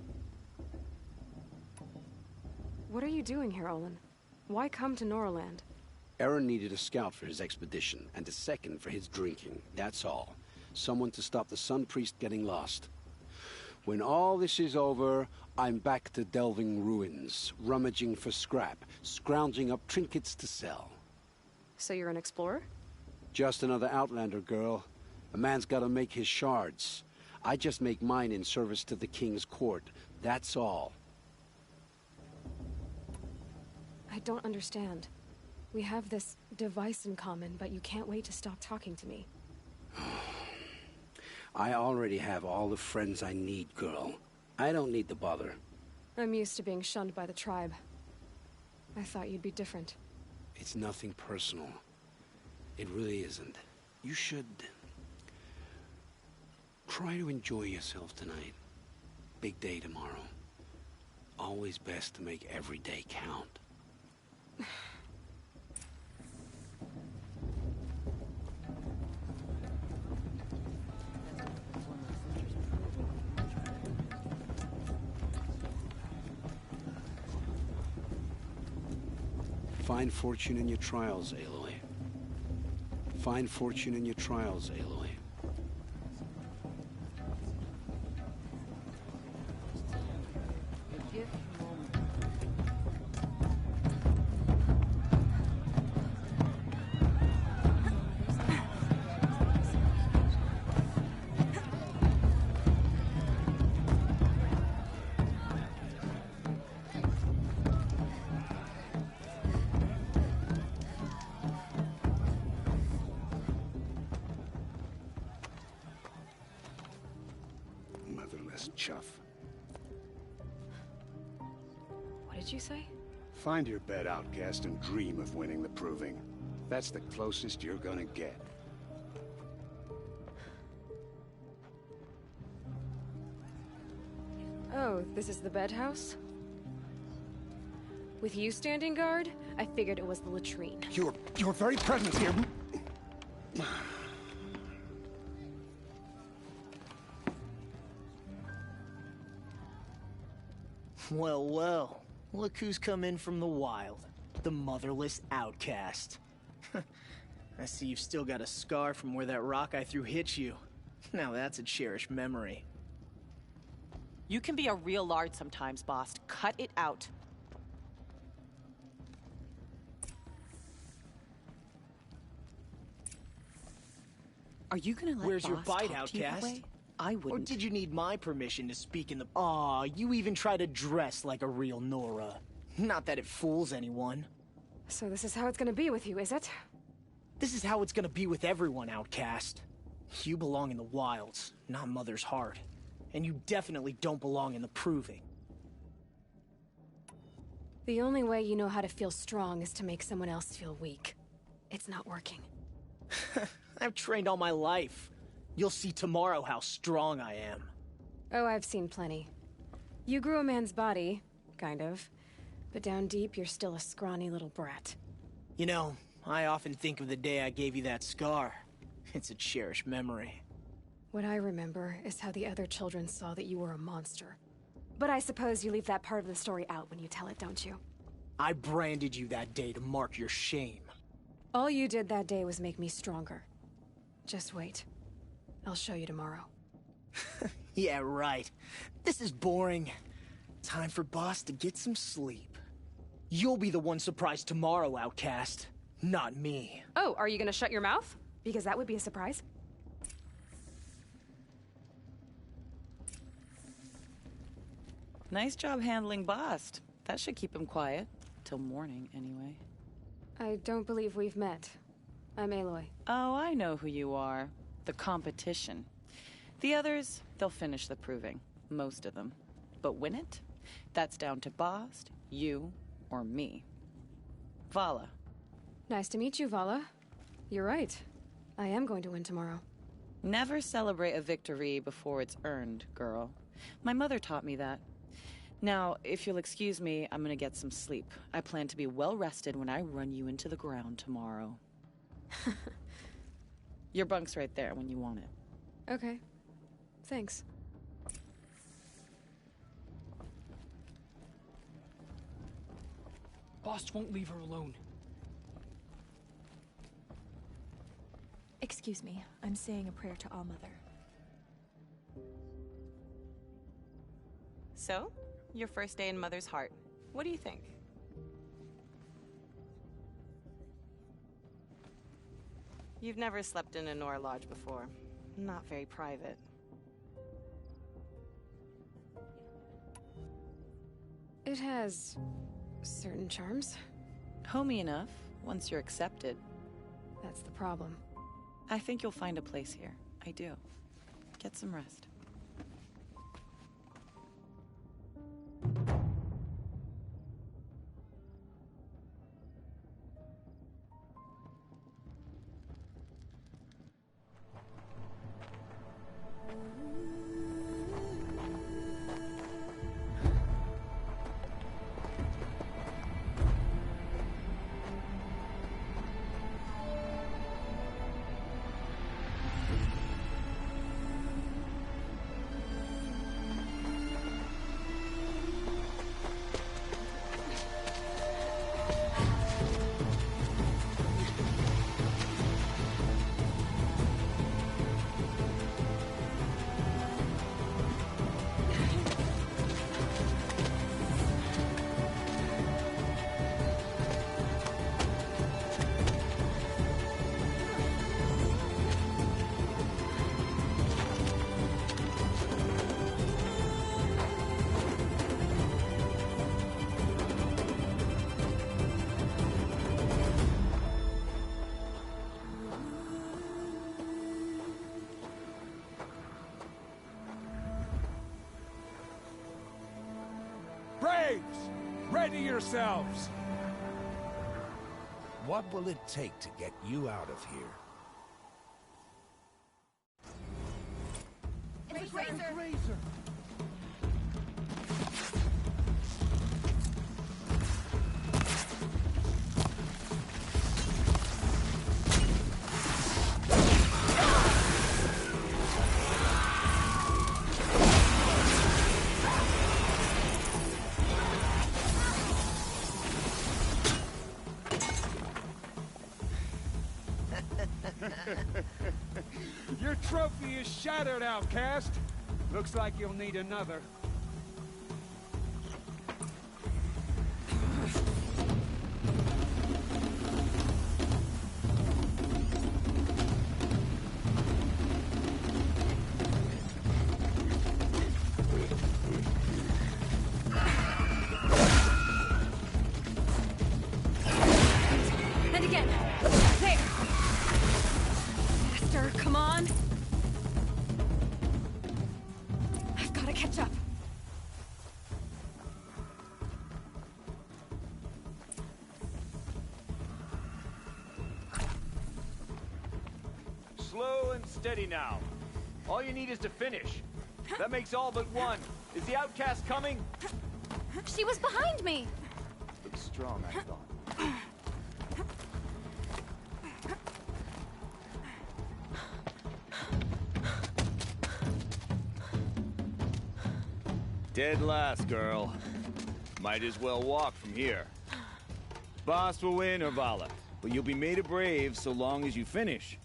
What are you doing here, Olin? Why come to Noraland? Aaron needed a scout for his expedition, and a second for his drinking. That's all. Someone to stop the Sun Priest getting lost. When all this is over, I'm back to delving ruins, rummaging for scrap, scrounging up trinkets to sell. So you're an explorer? Just another Outlander, girl. A man's gotta make his shards. I just make mine in service to the King's court. That's all. I don't understand. We have this device in common, but you can't wait to stop talking to me. I already have all the friends I need, girl. I don't need the bother. I'm used to being shunned by the tribe. I thought you'd be different. It's nothing personal. It really isn't. You should... try to enjoy yourself tonight. Big day tomorrow. Always best to make every day count. Find fortune in your trials, Aloy. Find fortune in your trials, Aloy. Motherless chuff. What did you say? Find your bed, outcast, and dream of winning the proving. That's the closest you're gonna get. Oh, this is the bed house? With you standing guard, I figured it was the latrine. Your very presence here... Well, well. Look who's come in from the wild. The motherless outcast. I see you've still got a scar from where that rock I threw hit you. Now that's a cherished memory. You can be a real lard sometimes, boss. Cut it out. Are you gonna let Where's boss your bite, talk to you that outcast? way? I wouldn't. Or did you need my permission to speak in the... Aw, you even try to dress like a real Nora. Not that it fools anyone. So this is how it's gonna be with you, is it? This is how it's gonna be with everyone, outcast. You belong in the wilds, not Mother's heart. And you definitely don't belong in the proving. The only way you know how to feel strong is to make someone else feel weak. It's not working. I've trained all my life. You'll see tomorrow how strong I am. Oh, I've seen plenty. You grew a man's body, kind of. But down deep, you're still a scrawny little brat. You know, I often think of the day I gave you that scar. It's a cherished memory. What I remember is how the other children saw that you were a monster. But I suppose you leave that part of the story out when you tell it, don't you? I branded you that day to mark your shame. All you did that day was make me stronger. Just wait. I'll show you tomorrow. Yeah, right. This is boring. Time for boss to get some sleep. You'll be the one surprised tomorrow, outcast. Not me. Oh, are you gonna shut your mouth? Because that would be a surprise. Nice job handling Bast. That should keep him quiet. Till morning, anyway. I don't believe we've met. I'm Aloy. Oh, I know who you are. The competition. The others, they'll finish the proving. Most of them. But win it? That's down to Bast, you, or me. Vala. Nice to meet you, Vala. You're right. I am going to win tomorrow. Never celebrate a victory before it's earned, girl. My mother taught me that. Now, if you'll excuse me, I'm gonna get some sleep. I plan to be well rested when I run you into the ground tomorrow. Your bunk's right there when you want it. Okay. Thanks. Boss won't leave her alone. Excuse me, I'm saying a prayer to All Mother. So, your first day in Mother's heart. What do you think? You've never slept in a Nora lodge before. Not very private. It has certain charms. Homey enough, once you're accepted. That's the problem. I think you'll find a place here. I do. Get some rest. Braves! Ready yourselves! What will it take to get you out of here? It's a razor. Your trophy is shattered, outcast. Looks like you'll need another. And again. There. Faster, come on. I've got to catch up. Slow and steady now. All you need is to finish. That makes all but one. Is the outcast coming? She was behind me. Looks strong, I thought. Dead last, girl. Might as well walk from here. Boss will win or Vala, but you'll be made a brave so long as you finish.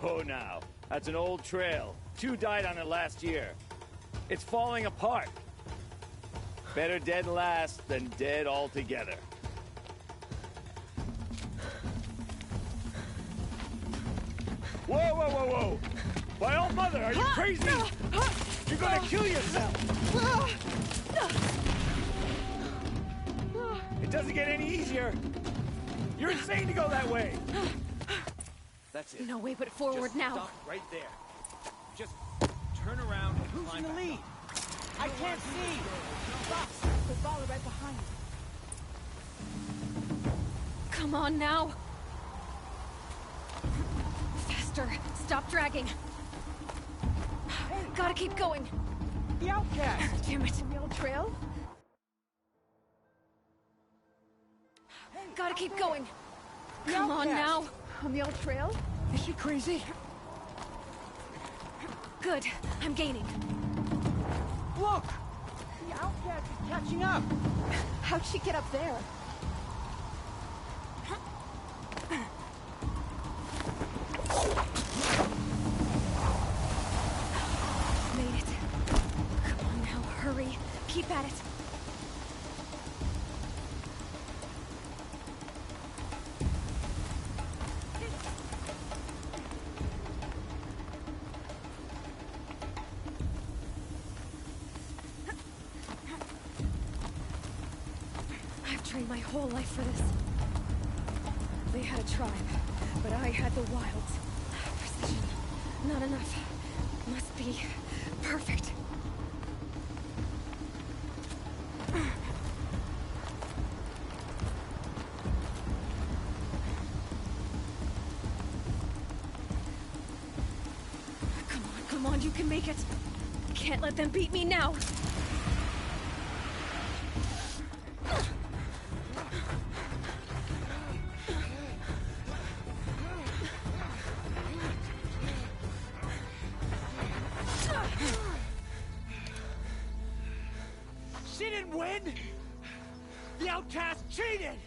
Oh, now. That's an old trail. 2 died on it last year. It's falling apart. Better dead last than dead altogether. Whoa, whoa, whoa, whoa! By all mother, are you crazy? You're gonna kill yourself! It doesn't get any easier! You're insane to go that way! That's it. No way but forward Just now. Stop right there. Just turn around and Who's in the lead? I can't see. Boss, with Vala right behind. Come on now. Faster. Stop dragging. Gotta keep going. The outcast. Damn it. The old trail? Gotta keep going. The Come on outcast. now. On the old trail? Is she crazy? Good. I'm gaining. Look! The outcast is catching up. How'd she get up there? Made it. Come on now, hurry. Keep at it. I've trained my whole life for this. They had a tribe, but I had the wilds. Precision. Not enough. Must be perfect. Come on, you can make it. Can't let them beat me now. She didn't win! The outcast cheated!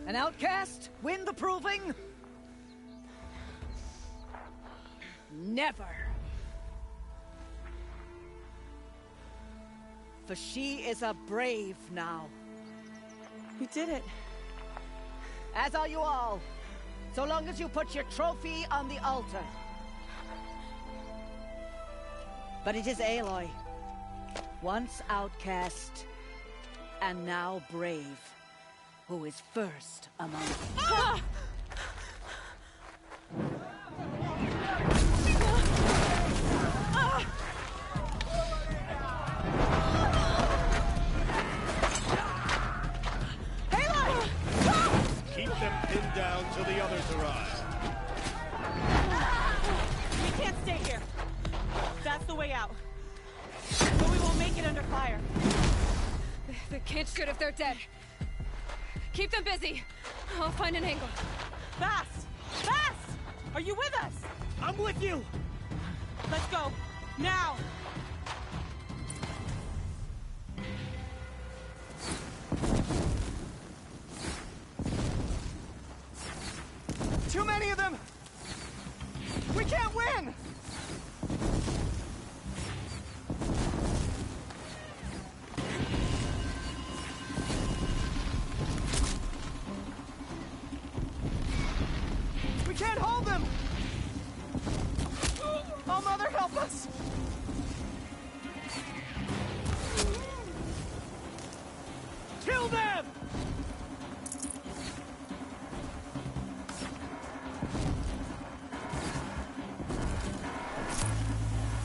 An outcast win the proving? Never. For she is a brave now. You did it. As are you all. So long as you put your trophy on the altar. But it is Aloy, once outcast, and now brave, who is first among you. out. But we won't make it under fire. They can't shoot if they're dead. Keep them busy. I'll find an angle. Fast! Fast! Are you with us? I'm with you! Let's go. Now! Too many of them! We can't win! We can't hold them! Oh, Mother, help us! Kill them!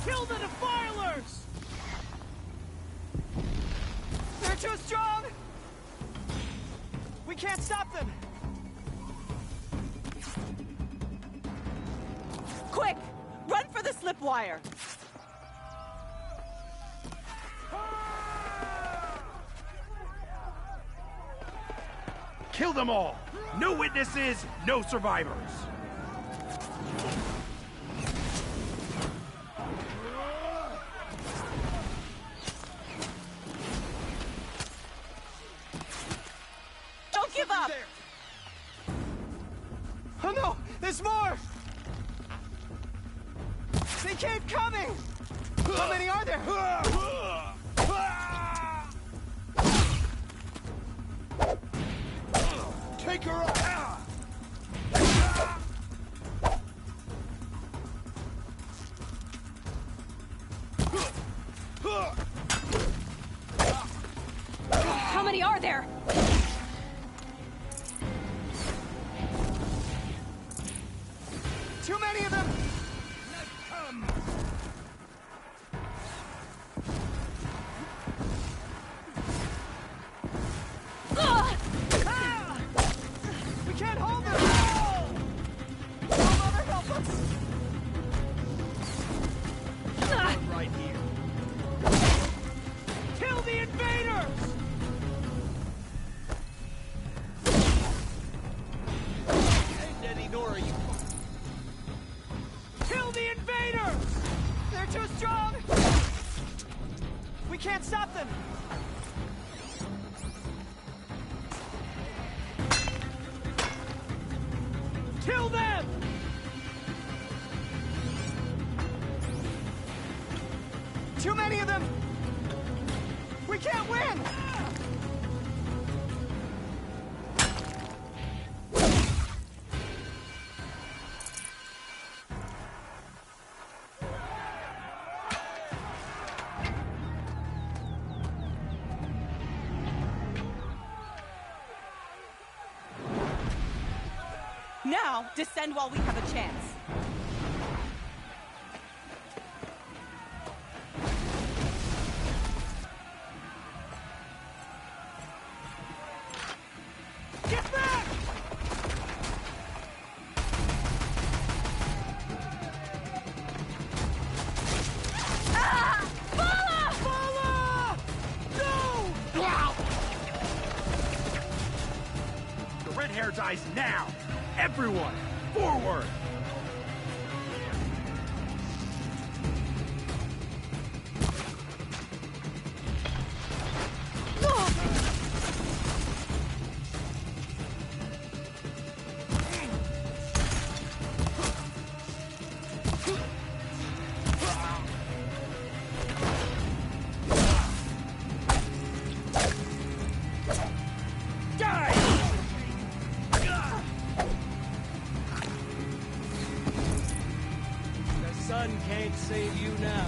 Kill the defilers! They're too strong! We can't stop them! Quick! Run for the slip wire! Kill them all! No witnesses, no survivors! Don't give up! Oh no! There's more! They keep coming! How many are there? Take her out! How many are there? Too many of them! We can't hold them! Oh, Mother, help us! Right here. Kill the invaders! Hey, Eddie, nor are you. Kill the invaders! They're too strong! We can't stop them! Kill them! Too many of them! We can't win! Now, descend while we have a chance. Get back! Ah! Bala! Bala! No! The red hair dies now! Everyone, forward! Sun can't save you now.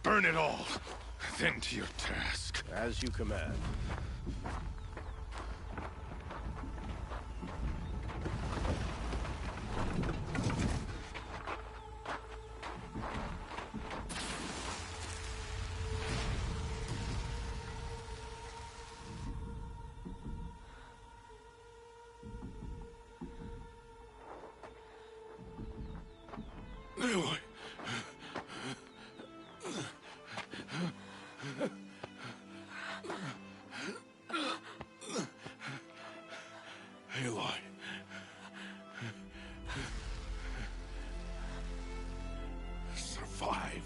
Burn it all, then to your task. As you command. Aloy. Aloy. Survive.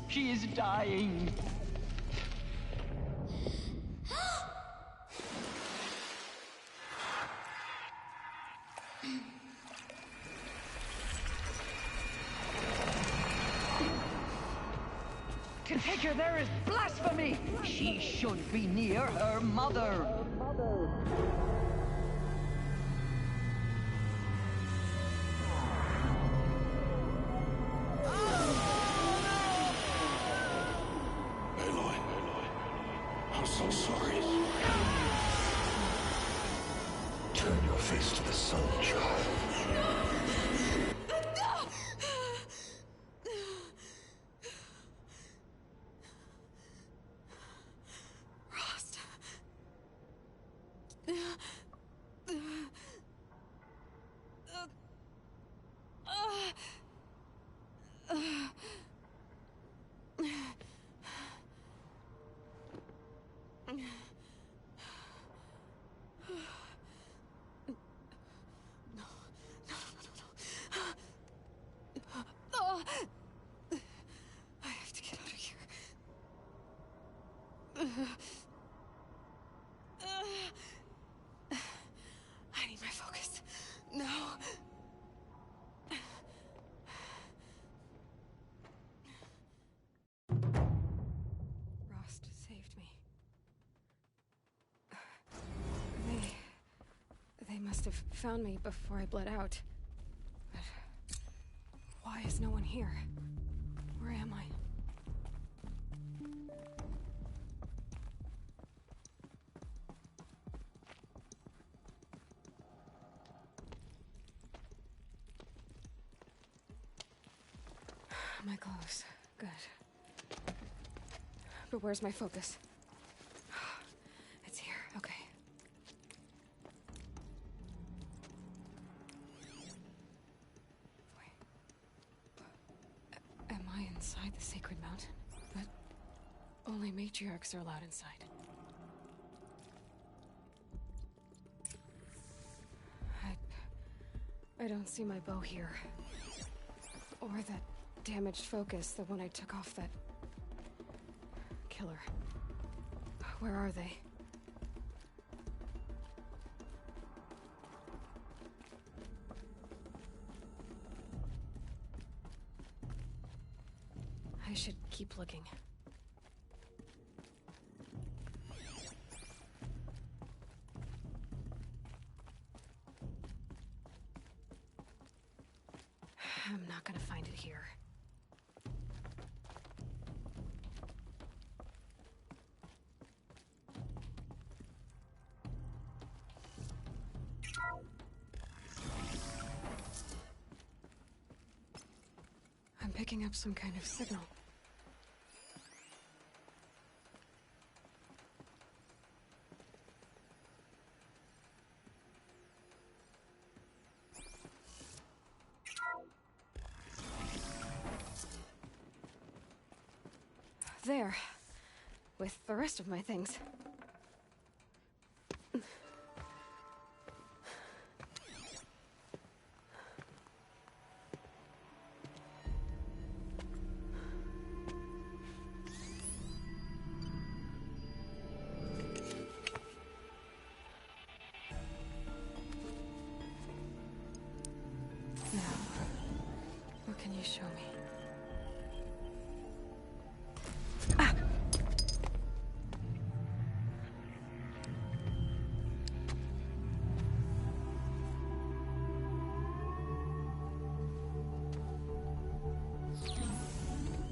She is dying. To take her there is blasphemy. She should be near her mother. I'm so sorry. Turn your face to the sun, child. Rost. I have to get out of here. I need my focus. No. Rost saved me. They must have found me before I bled out. But why is no one here? Where am I? My clothes. Good. But where's my focus? It's here. Okay. Am I inside the sacred mountain? But only matriarchs are allowed inside. I don't see my bow here. Or that damaged focus, the one I took off that killer. Where are they? I should keep looking. I'm not gonna find it here. I'm picking up some kind of signal. There. With the rest of my things. Now, what can you show me?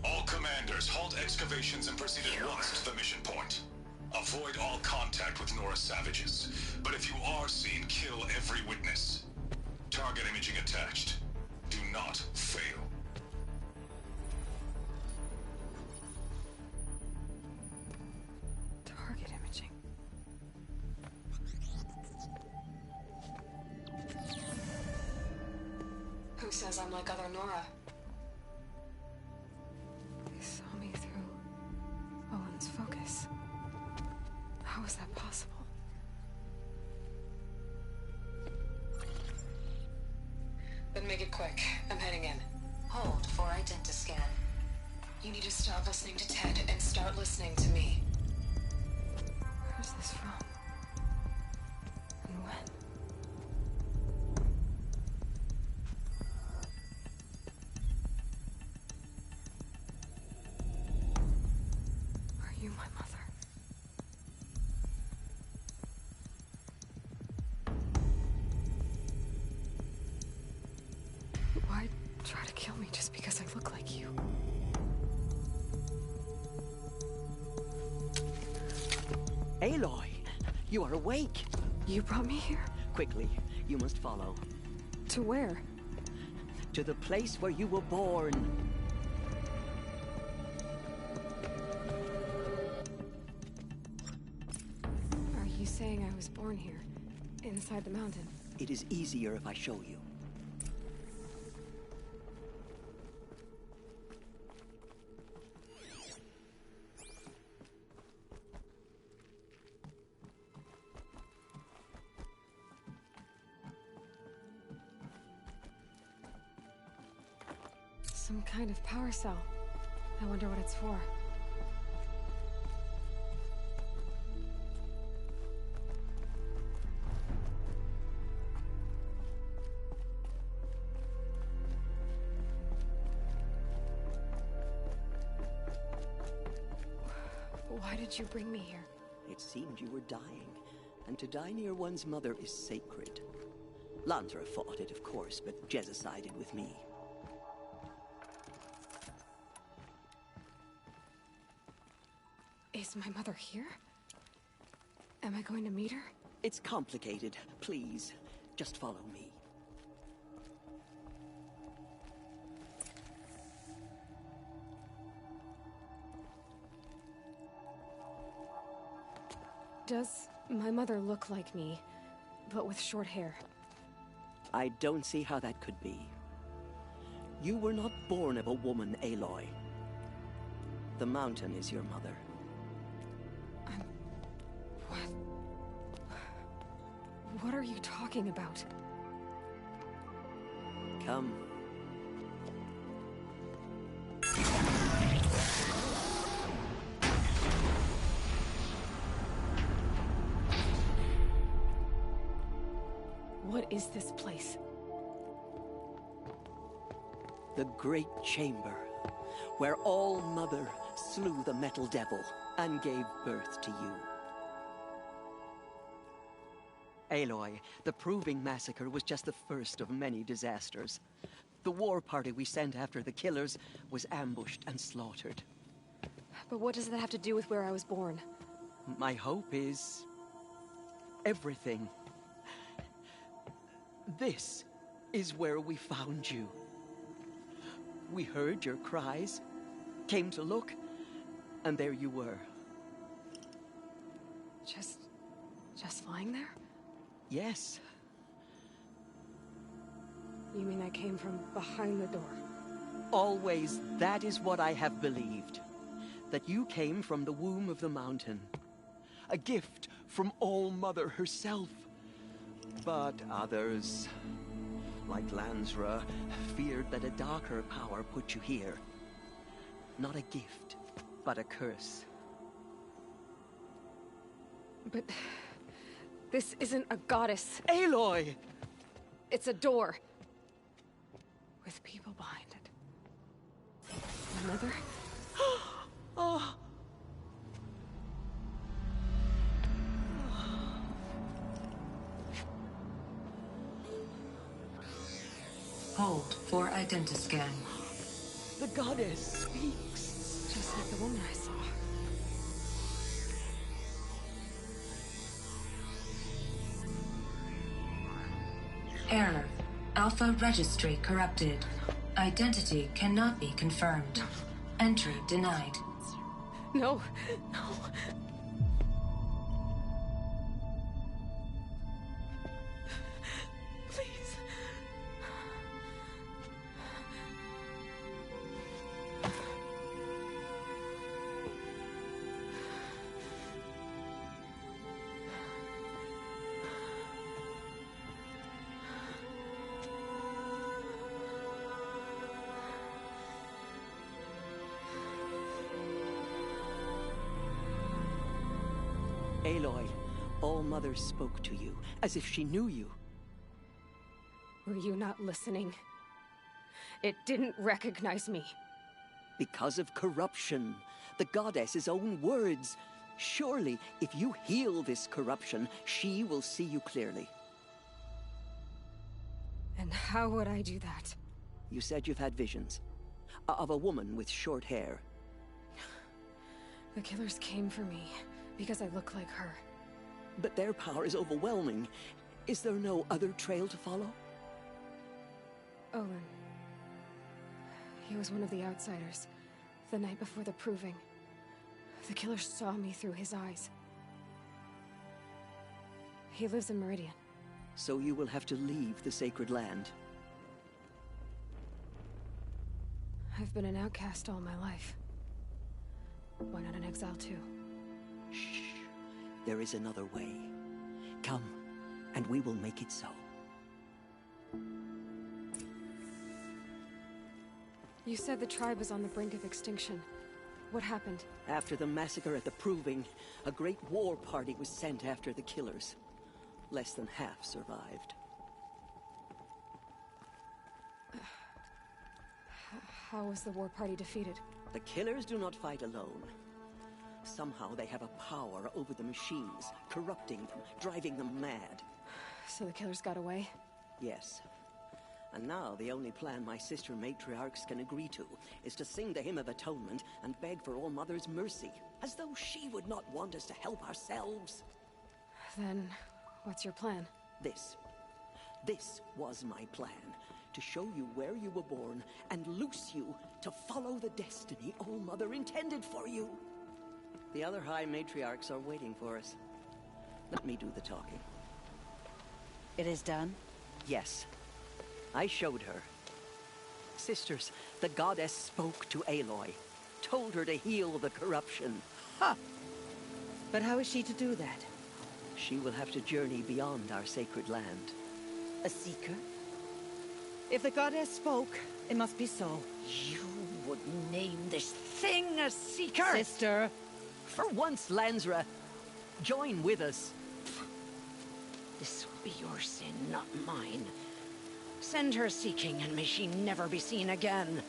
All commanders, halt excavations and proceed at once to the mission point. Avoid all contact with Nora savages, but if you are seen, kill every witness. Target imaging attached. Do not fail. Target imaging. Who says I'm like other Nora? They saw me through Owen's focus. How is that possible? Then make it quick. I'm heading in. Hold for identiscan. You need to stop listening to Ted and start listening to me. Where's this from? And when? Are you my mother? Why try to kill me just because I look like you? Aloy, you are awake. You brought me here? Quickly, you must follow. To where? To the place where you were born. Are you saying I was born here? Inside the mountain? It is easier if I show you. Some kind of power cell. I wonder what it's for. Why did you bring me here? It seemed you were dying, and to die near one's mother is sacred. Lantra fought it, of course, but Jezza sided with me. Is my mother here? Am I going to meet her? It's complicated. Please, just follow me. Does my mother look like me, but with short hair? I don't see how that could be. You were not born of a woman, Aloy. The mountain is your mother. What are you talking about? Come. What is this place? The Great Chamber, where All Mother slew the Metal Devil and gave birth to you. Aloy, the Proving Massacre was just the first of many disasters. The war party we sent after the killers was ambushed and slaughtered. But what does that have to do with where I was born? My hope is... everything. This is where we found you. We heard your cries, came to look, and there you were. Just lying there? Yes. You mean I came from behind the door? Always, that is what I have believed. That you came from the womb of the mountain. A gift from All-Mother herself. But others, like Lansra, feared that a darker power put you here. Not a gift, but a curse. But this isn't a goddess. Aloy! It's a door. With people behind it. My mother? Oh. Hold for identiscan. The goddess speaks. Just like the woman I saw. Error. Alpha registry corrupted. Identity cannot be confirmed. Entry denied. No. No. Please. Aloy, All-Mother spoke to you, as if she knew you. Were you not listening? It didn't recognize me. Because of corruption. The goddess's own words. Surely, if you heal this corruption, she will see you clearly. And how would I do that? You said you've had visions. Of a woman with short hair. The killers came for me. Because I look like her. But their power is overwhelming. Is there no other trail to follow? Owen. He was one of the outsiders. The night before the proving. The killer saw me through his eyes. He lives in Meridian. So you will have to leave the sacred land. I've been an outcast all my life. Why not an exile too? Shh. There is another way. Come, and we will make it so. You said the tribe was on the brink of extinction. What happened? After the massacre at the Proving, a great war party was sent after the killers. Less than half survived. How was the war party defeated? The killers do not fight alone. Somehow they have a power over the machines, corrupting them, driving them mad. So the killers got away? Yes. And now the only plan my sister matriarchs can agree to is to sing the Hymn of Atonement and beg for All-Mother's mercy, as though she would not want us to help ourselves. Then, what's your plan? This was my plan. To show you where you were born and loose you to follow the destiny All-Mother intended for you. The other High Matriarchs are waiting for us. Let me do the talking. It is done? Yes. I showed her. Sisters, the goddess spoke to Aloy. Told her to heal the corruption. Ha! But how is she to do that? She will have to journey beyond our sacred land. A seeker? If the goddess spoke, it must be so. You would name this thing a seeker? Sister! For once, Lansra, join with us. This will be your sin, not mine. Send her seeking, and may she never be seen again.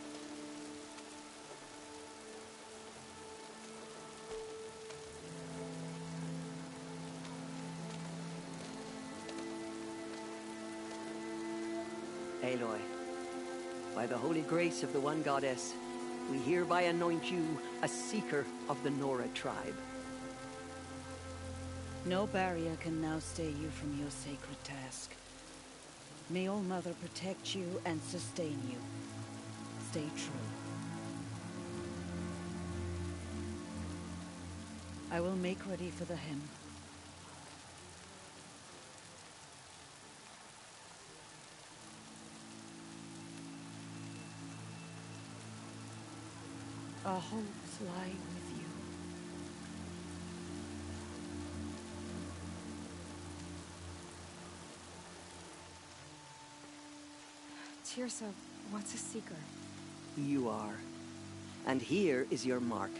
Aloy, By the holy grace of the One Goddess, we hereby anoint you a Seeker of the Nora tribe. No barrier can now stay you from your sacred task. May All Mother protect you and sustain you. Stay true. I will make ready for the hymn. Our hopes lie with you. Tirsa, what's a Seeker? You are. And here is your mark.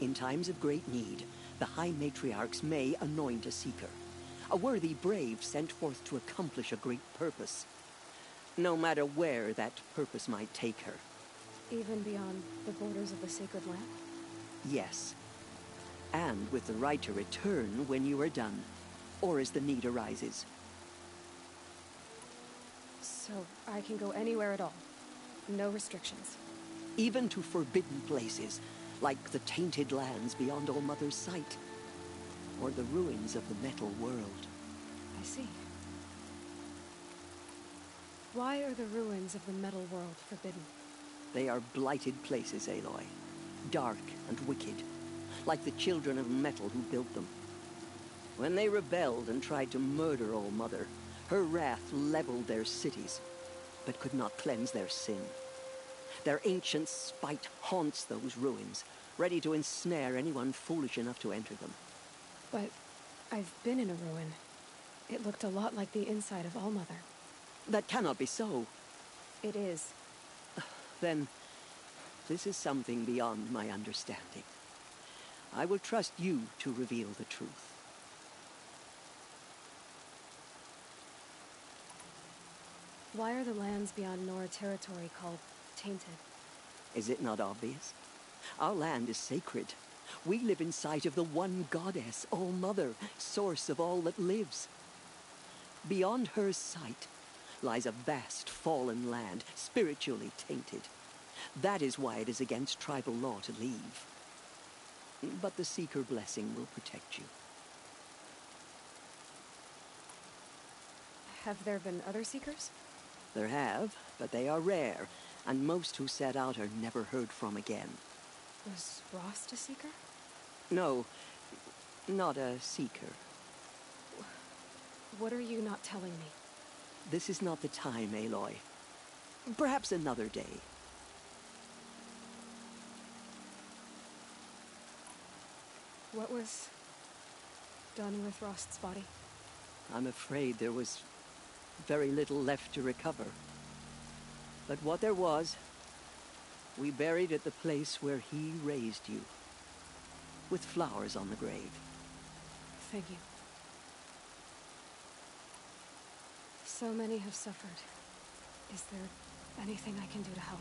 In times of great need, the High Matriarchs may anoint a Seeker. A worthy brave sent forth to accomplish a great purpose. No matter where that purpose might take her. Even beyond the borders of the sacred land? Yes. And with the right to return when you are done, or as the need arises. So I can go anywhere at all? No restrictions? Even to forbidden places, like the tainted lands beyond All Mother's sight, or the ruins of the metal world. I see. Why are the ruins of the metal world forbidden? They are blighted places, Aloy. Dark and wicked, like the children of metal who built them. When they rebelled and tried to murder All Mother, her wrath leveled their cities, but could not cleanse their sin. Their ancient spite haunts those ruins, ready to ensnare anyone foolish enough to enter them. But I've been in a ruin. It looked a lot like the inside of All Mother. That cannot be so. It is. Then, this is something beyond my understanding. I will trust you to reveal the truth. Why are the lands beyond Nora territory called tainted? Is it not obvious? Our land is sacred. We live in sight of the One Goddess, All Mother, source of all that lives. Beyond her sight lies a vast fallen land, spiritually tainted. That is why it is against tribal law to leave. But the Seeker blessing will protect you. Have there been other Seekers? There have, but they are rare, and most who set out are never heard from again. Was Rost a Seeker? No, not a Seeker. What are you not telling me? This is not the time, Aloy. Perhaps another day. What was done with Rost's body? I'm afraid there was very little left to recover. But what there was, we buried at the place where he raised you, with flowers on the grave. Thank you. So many have suffered. Is there anything I can do to help?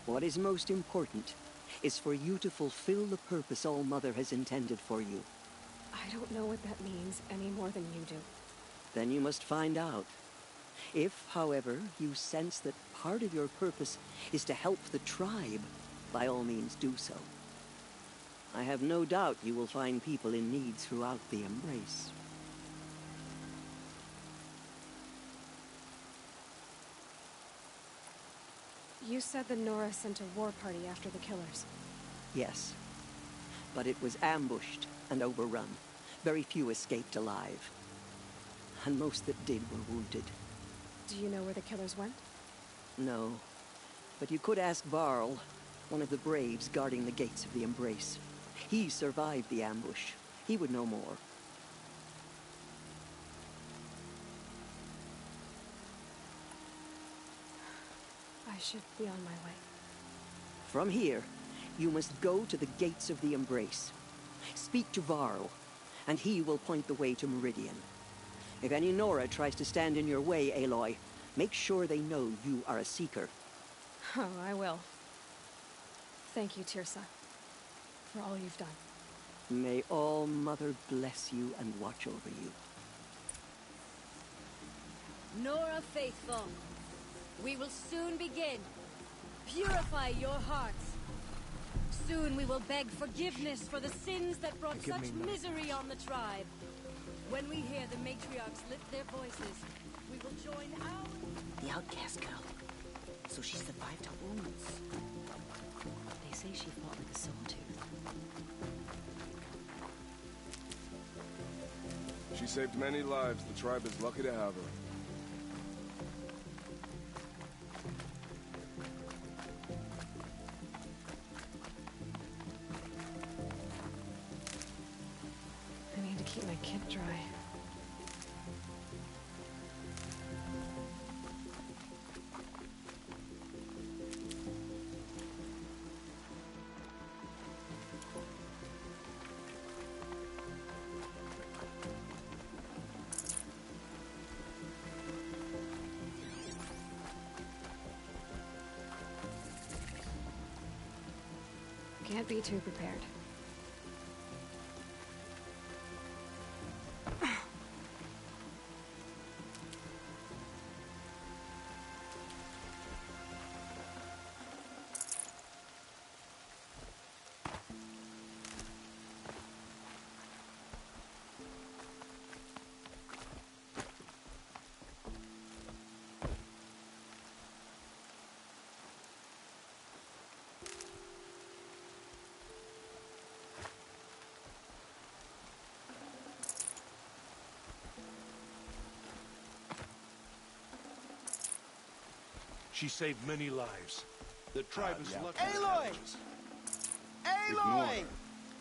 What is most important is for you to fulfill the purpose All Mother has intended for you. I don't know what that means any more than you do. Then you must find out. If, however, you sense that part of your purpose is to help the tribe, by all means do so. I have no doubt you will find people in need throughout the Embrace. You said the Nora sent a war party after the killers. Yes, but it was ambushed and overrun. Very few escaped alive. And most that did were wounded. Do you know where the killers went? No, but you could ask Varl, one of the braves guarding the gates of the Embrace. He survived the ambush. He would know more. I should be on my way. From here, you must go to the gates of the Embrace. Speak to Varl, and he will point the way to Meridian. If any Nora tries to stand in your way, Aloy, make sure they know you are a Seeker. Oh, I will. Thank you, Tirsa, for all you've done. May All Mother bless you and watch over you. Nora Faithful, We will soon begin. Purify your hearts. Soon we will beg forgiveness for the sins that brought such misery on the tribe. When we hear the matriarchs lift their voices, we will join our... The outcast girl. So she survived her wounds. They say she fought like a sawtooth. She saved many lives. The tribe is lucky to have her. I need to keep my kit dry. Can't be too prepared. She saved many lives. The tribe is lucky. Aloy! Ignore Aloy! her.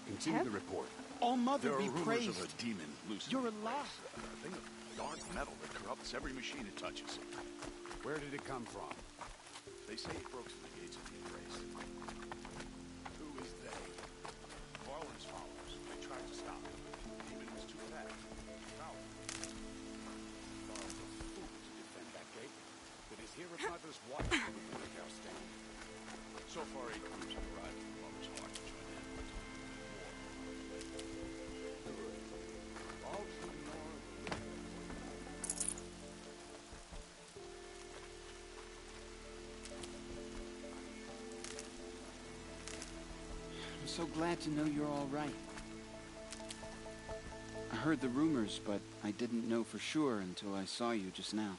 Continue the report. All Mother There are be rumors praised. of a demon loose. You're alive. A thing of dark metal that corrupts every machine it touches. Where did it come from? They say it broke through the gates of the Embrace. Who is they? Varlin's followers. They tried to stop him, but the demon was too fast. Foul. Varl's a fool to defend that gate. But his hero mother's wife will be the house down. So far, 8 groups have arrived in the Mother's Heart to join in on the war. All to ignore the I'm so glad to know you're all right. I heard the rumors, but I didn't know for sure until I saw you just now.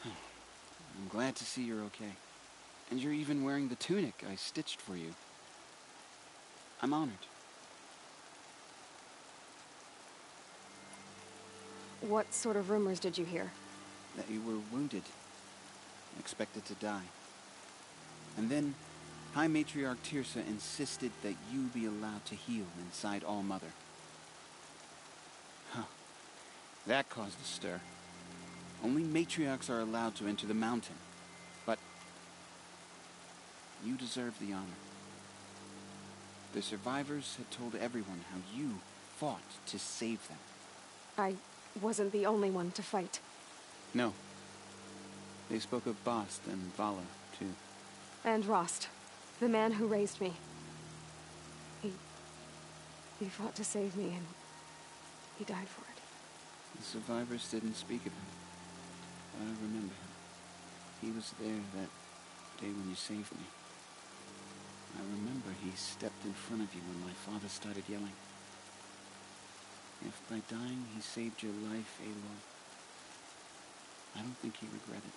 I'm glad to see you're okay. And you're even wearing the tunic I stitched for you. I'm honored. What sort of rumors did you hear? That you were wounded. Expected to die. And then High Matriarch Tirsa insisted that you be allowed to heal inside All Mother. Huh. That caused a stir. Only matriarchs are allowed to enter the mountain. But you deserve the honor. The survivors had told everyone how you fought to save them. I wasn't the only one to fight. No. They spoke of Bast and Vala, too. And Rost, the man who raised me. He fought to save me, and he died for it. The survivors didn't speak of him. But I remember him. He was there that day when you saved me. I remember he stepped in front of you when my father started yelling. If by dying he saved your life, Aloy, I don't think he regretted it.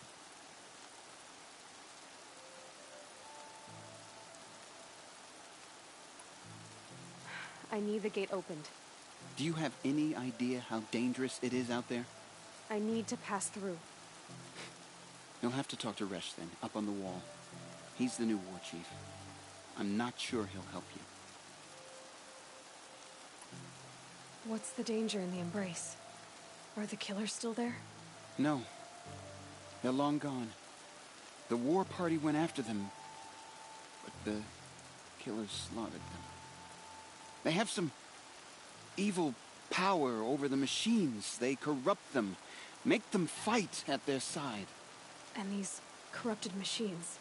I need the gate opened. Do you have any idea how dangerous it is out there? I need to pass through. You'll have to talk to Resh then, up on the wall. He's the new war chief. I'm not sure he'll help you. What's the danger in the Embrace? Are the killers still there? No. They're long gone. The war party went after them, but the killers slaughtered them. They have some evil power over the machines. They corrupt them, make them fight at their side. And these corrupted machines,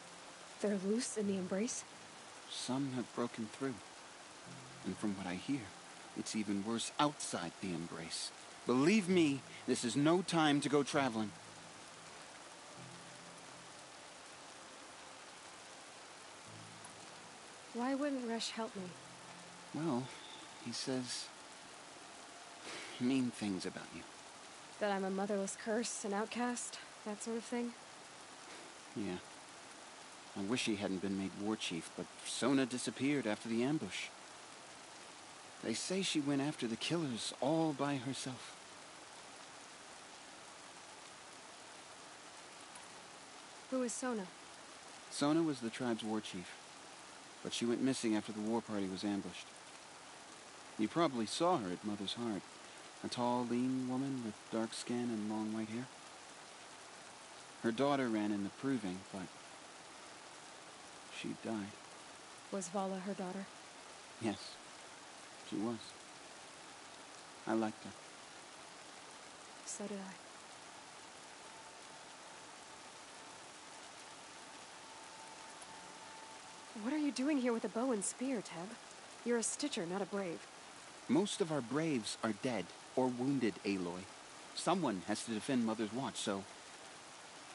they're loose in the Embrace? Some have broken through. And from what I hear, it's even worse outside the Embrace. Believe me, this is no time to go traveling. Why wouldn't Resh help me? Well, he says mean things about you. That I'm a motherless curse, an outcast, that sort of thing? Yeah. I wish he hadn't been made war chief, but Sona disappeared after the ambush. They say she went after the killers all by herself. Who is Sona? Sona was the tribe's war chief, but she went missing after the war party was ambushed. You probably saw her at Mother's Heart. A tall, lean woman with dark skin and long white hair. Her daughter ran in the proving, but she died. Was Vala her daughter? Yes, she was. I liked her. So did I. What are you doing here with a bow and spear, Teb? You're a Stitcher, not a brave. Most of our braves are dead or wounded, Aloy. Someone has to defend Mother's Watch, so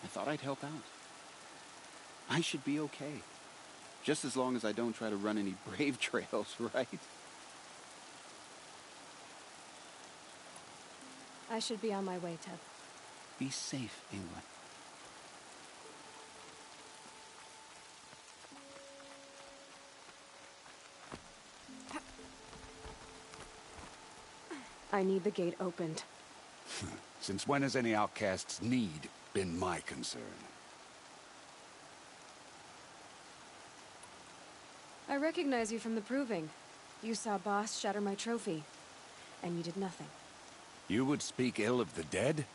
I thought I'd help out. I should be okay. Just as long as I don't try to run any brave trails, right? I should be on my way, Teb. Be safe, Aloy. I need the gate opened. Since when has any outcast's need been my concern? I recognize you from the proving. You saw Boss shatter my trophy, and you did nothing. You would speak ill of the dead?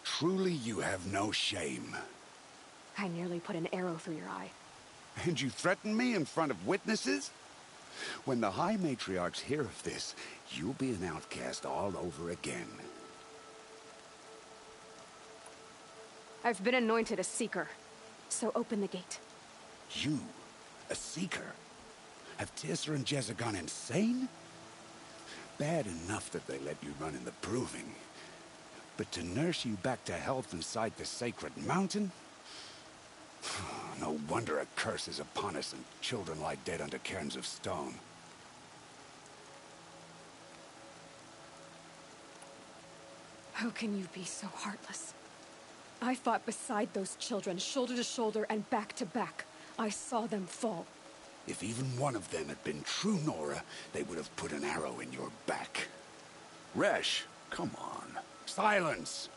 Truly you have no shame. I nearly put an arrow through your eye. And you threaten me in front of witnesses? When the High Matriarchs hear of this, you'll be an outcast all over again. I've been anointed a Seeker, so open the gate. You, a Seeker? Have Tissa and Jezza gone insane? Bad enough that they let you run in the proving. But to nurse you back to health inside the sacred mountain? No wonder a curse is upon us and children lie dead under cairns of stone. How can you be so heartless? I fought beside those children, shoulder to shoulder and back to back. I saw them fall. If even one of them had been true Nora, they would have put an arrow in your back. Resh, come on. Silence!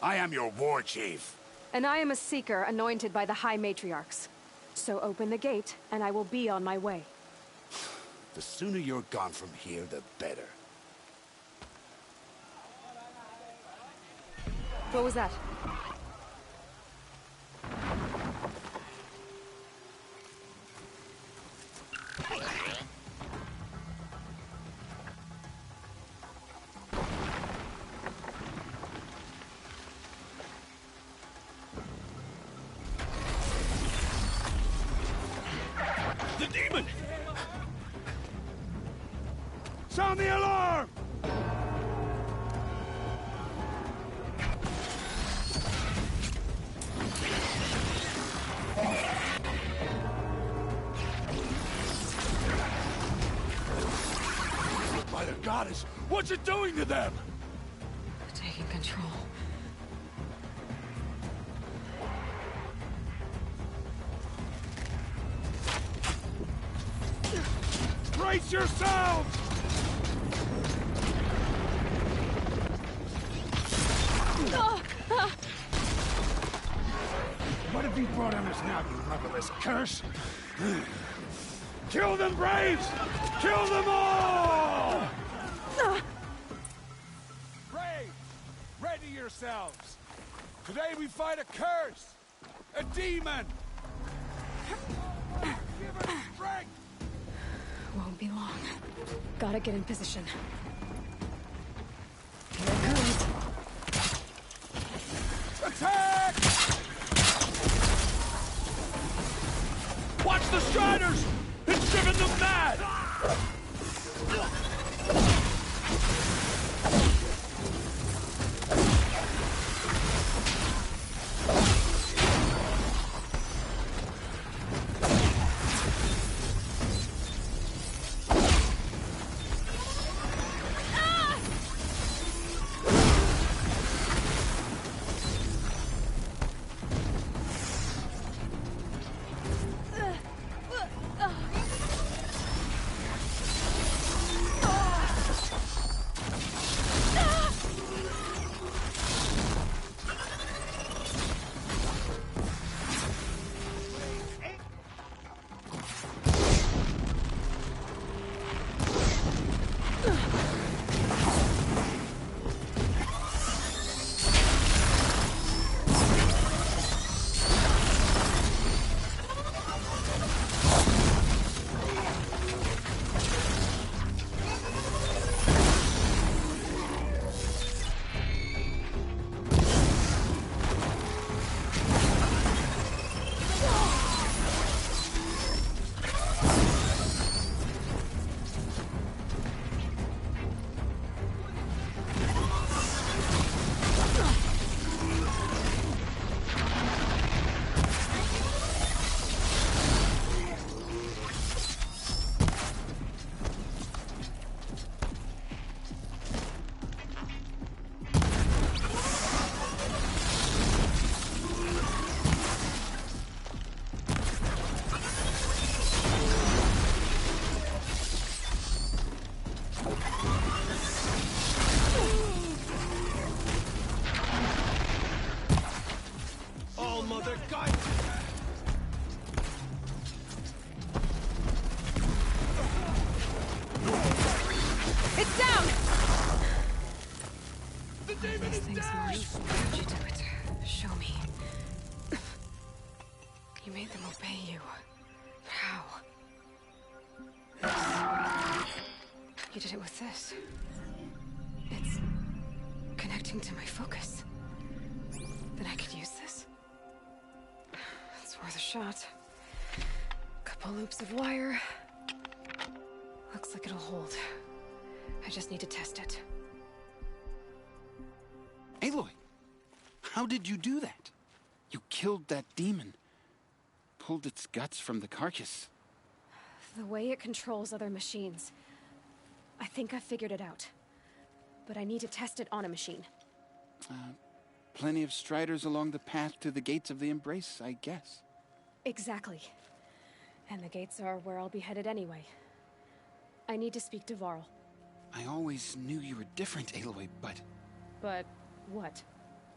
I am your war chief. And I am a Seeker anointed by the High Matriarchs. So open the gate, and I will be on my way. The sooner you're gone from here, the better. What was that? The demon! Sound the alarm! By the goddess, what's it doing to them? Taking control. Brace yourselves! What have you brought on us now, you motherless curse? Kill them, Braves! Kill them all! Braves, ready yourselves! Today we fight a curse! A demon! Give her strength! Won't be long. Gotta get in position. Here it comes. Attack! Watch the Striders! It's driven them mad! You made them obey you. But how? You did it with this. It's connecting to my focus. Then I could use this. It's worth a shot. Couple loops of wire. Looks like it'll hold. I just need to test it. Aloy, how did you do that? You killed that demon. Pulled its guts from the carcass. The way it controls other machines. I think I figured it out. But I need to test it on a machine. Plenty of striders along the path to the gates of the Embrace, I guess. Exactly. And the gates are where I'll be headed anyway. I need to speak to Varl. I always knew you were different, Aloy, but... But what?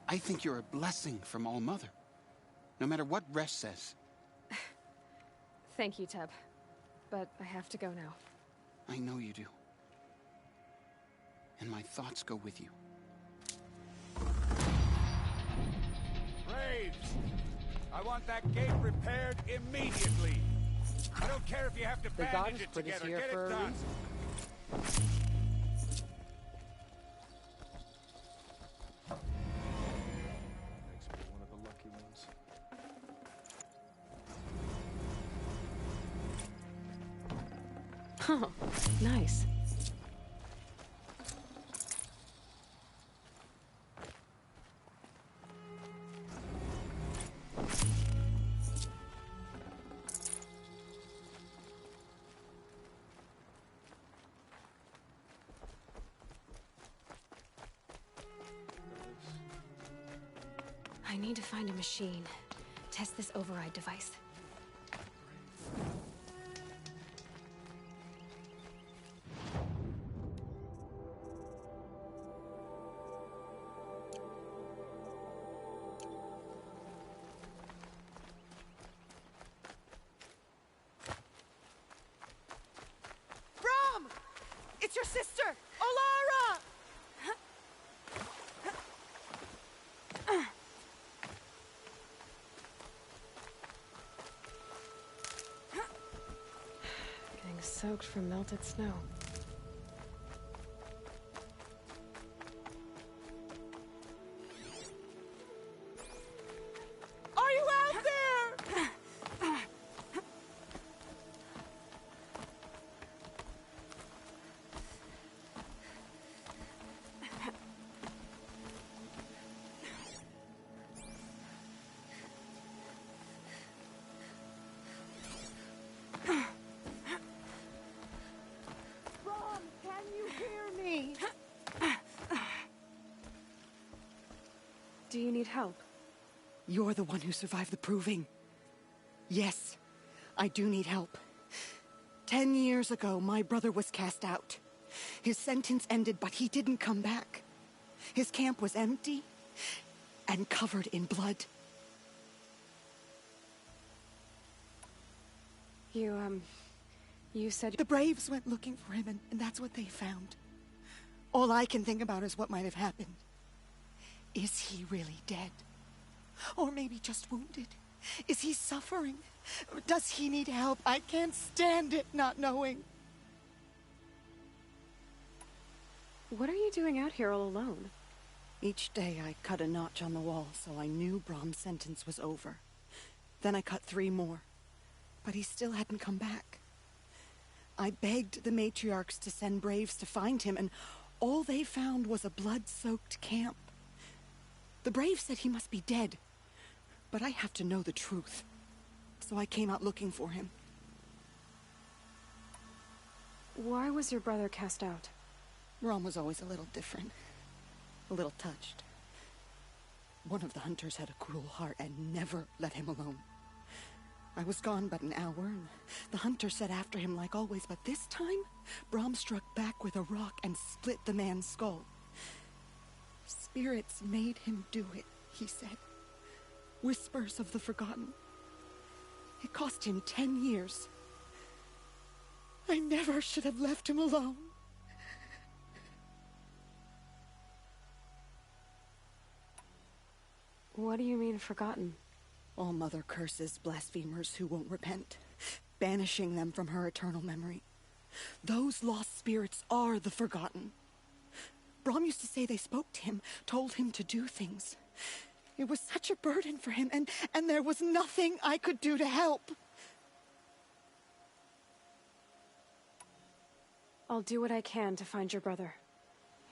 I think you're a blessing from All Mother. No matter what Resh says. Thank you, Teb. But I have to go now. I know you do. And my thoughts go with you. Braves! I want that gate repaired immediately. I don't care if you have to bandage it together. Get it done. Makes me one of the lucky ones. Oh, nice. I need to find a machine. Test this override device. Brom! It's your sister, Olara! Getting soaked from melted snow. Are you out there? Brom, can you hear me? Do you need help? You're the one who survived the proving. Yes, I do need help. 10 years ago, my brother was cast out. His sentence ended, but he didn't come back. His camp was empty and covered in blood. You said... The Braves went looking for him, and that's what they found. All I can think about is what might have happened. Is he really dead? Or maybe just wounded? Is he suffering? Does he need help? I can't stand it not knowing. What are you doing out here all alone? Each day I cut a notch on the wall so I knew Brom's sentence was over. Then I cut 3 more. But he still hadn't come back. I begged the matriarchs to send Braves to find him, and all they found was a blood-soaked camp. The Braves said he must be dead, but I have to know the truth. So I came out looking for him. Why was your brother cast out? Brom was always a little different. A little touched. One of the hunters had a cruel heart and never let him alone. I was gone but an hour, and the hunter set after him like always, but this time, Brom struck back with a rock and split the man's skull. Spirits made him do it, he said. Whispers of the forgotten. It cost him 10 years. I never should have left him alone. What do you mean, forgotten? All Mother curses blasphemers who won't repent, banishing them from her eternal memory. Those lost spirits are the forgotten. Brom used to say they spoke to him, told him to do things. It was such a burden for him, and there was nothing I could do to help. I'll do what I can to find your brother.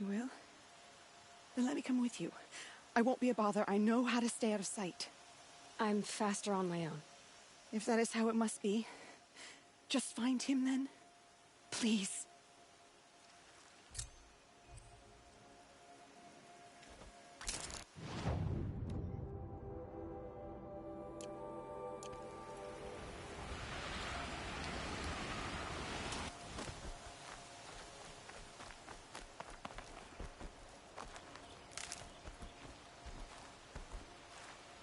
You will? Then let me come with you. I won't be a bother. I know how to stay out of sight. I'm faster on my own. If that is how it must be, just find him then. Please.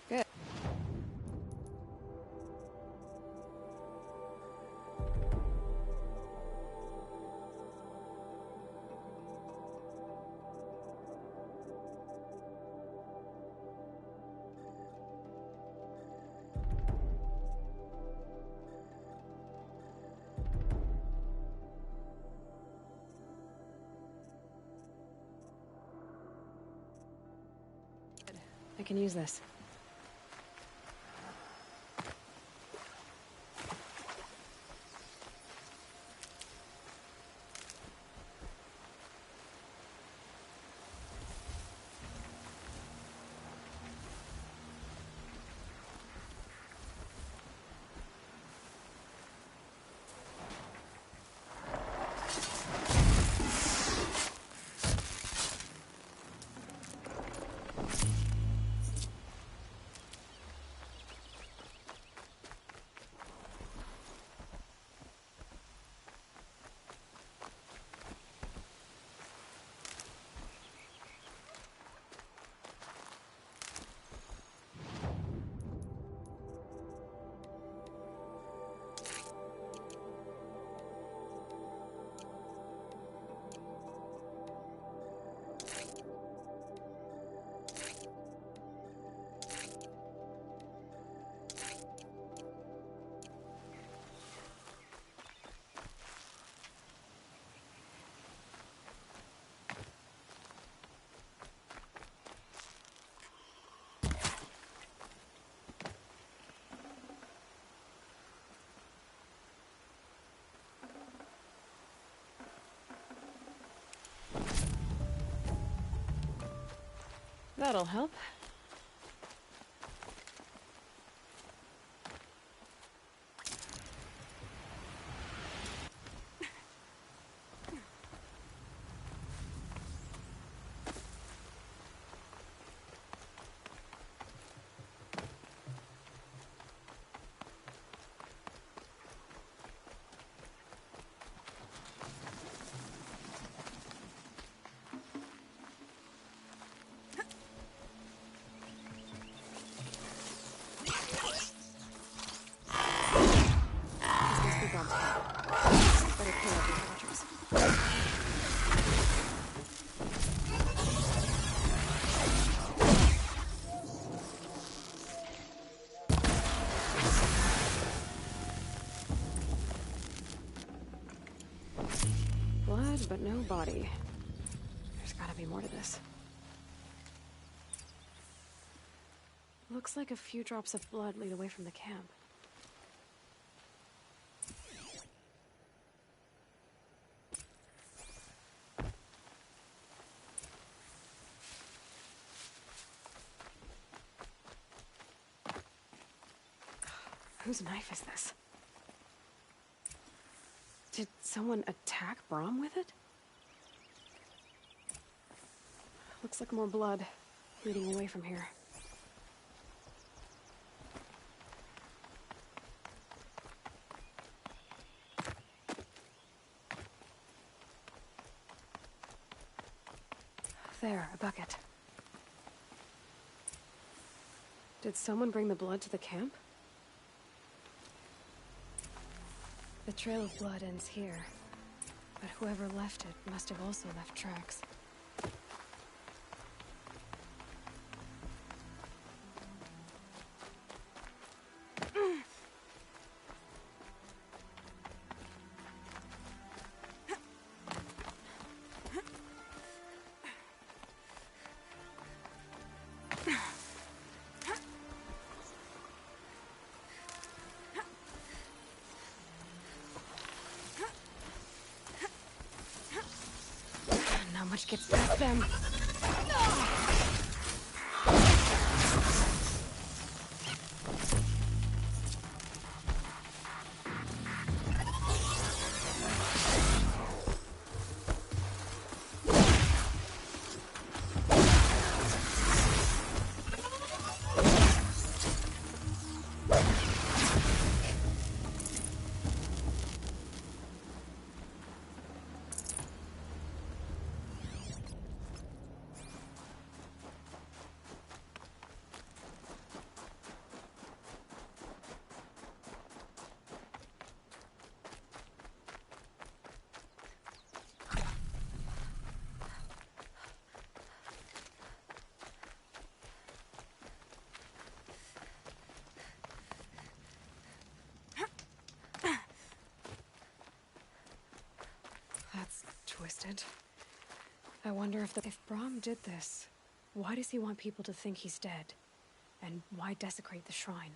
Good. I can use this. That'll help. Blood, but no body. There's gotta be more to this. Looks like a few drops of blood lead away from the camp. Whose knife is this? Did someone attack Brom with it? Looks like more blood leading away from here. There, a bucket. Did someone bring the blood to the camp? The trail of blood ends here, but whoever left it must have also left tracks. Notch gets past them. That's twisted. I wonder if Brahm did this, why does he want people to think he's dead? And why desecrate the shrine?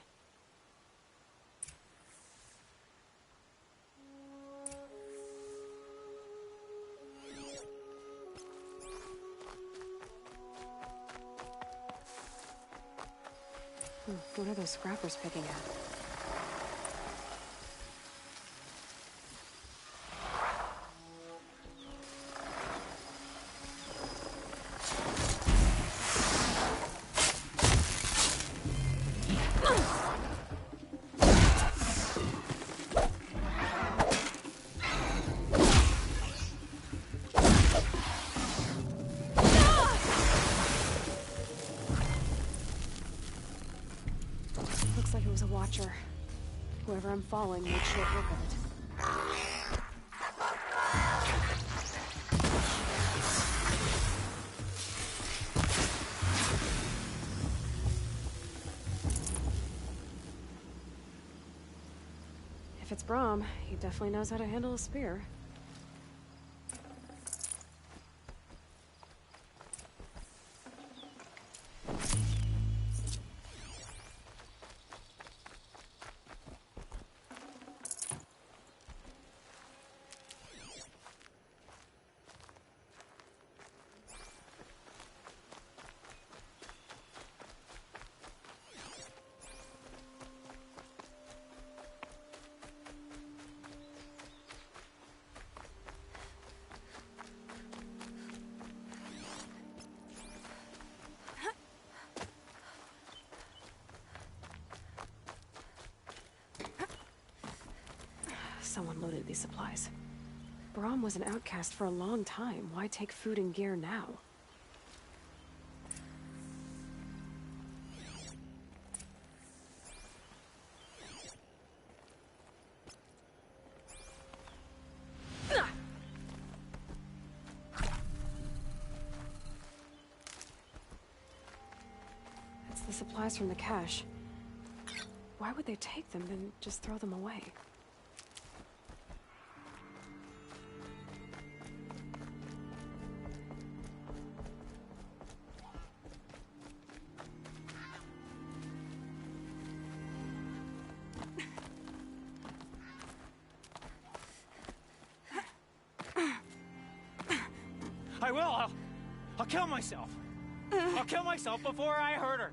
What are those scrappers picking at? Looks like it was a watcher. Whoever I'm following made short work of it. If it's Brahm, he definitely knows how to handle a spear. Someone loaded these supplies. Brahm was an outcast for a long time. Why take food and gear now? It's the supplies from the cache. Why would they take them and just throw them away? I will. I'll kill myself. I'll kill myself before I hurt her.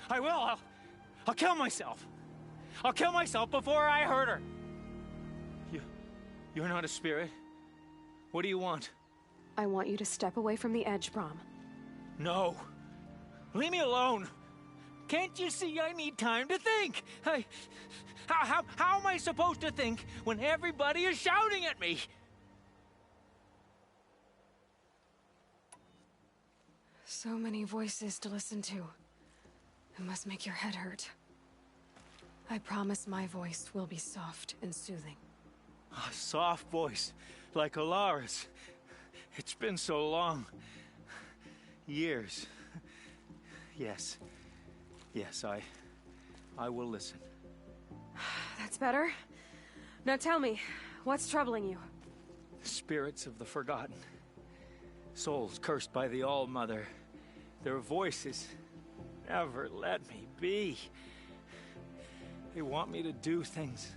I will. I'll kill myself. I'll kill myself before I hurt her. You're not a spirit. What do you want? I want you to step away from the edge, Brahm. No. Leave me alone. Can't you see I need time to think? How am I supposed to think when everybody is shouting at me? So many voices to listen to. It must make your head hurt. I promise my voice will be soft and soothing. A soft voice, like Alara's. It's been so long. Years. Yes. Yes, I will listen. That's better. Now tell me, what's troubling you? The spirits of the forgotten. Souls cursed by the All-Mother. Their voices never let me be. They want me to do things,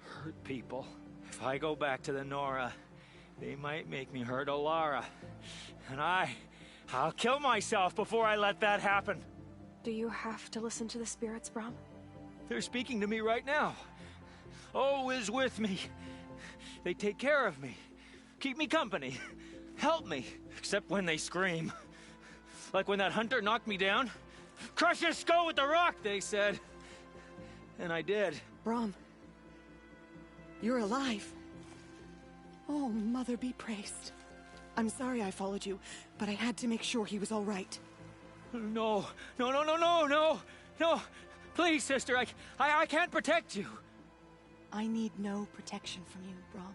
hurt people. If I go back to the Nora, they might make me hurt Alara. And I'll kill myself before I let that happen. Do you have to listen to the spirits, Brom? They're speaking to me right now. O is with me. They take care of me, keep me company, help me, except when they scream. Like when that hunter knocked me down. Crush his skull with the rock, they said. And I did. Brom, you're alive. Oh, Mother be praised. I'm sorry I followed you, but I had to make sure he was all right. No. Please, sister, I can't protect you. I need no protection from you, Brom.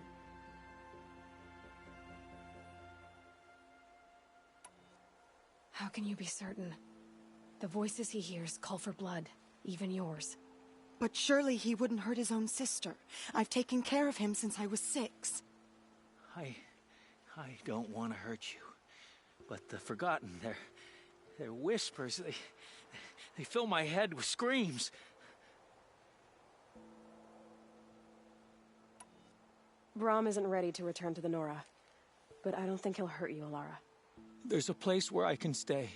How can you be certain? The voices he hears call for blood, even yours. But surely he wouldn't hurt his own sister. I've taken care of him since I was 6. I don't want to hurt you, but the Forgotten, their whispers, they fill my head with screams. Brom isn't ready to return to the Nora, but I don't think he'll hurt you, Alara. There's a place where I can stay.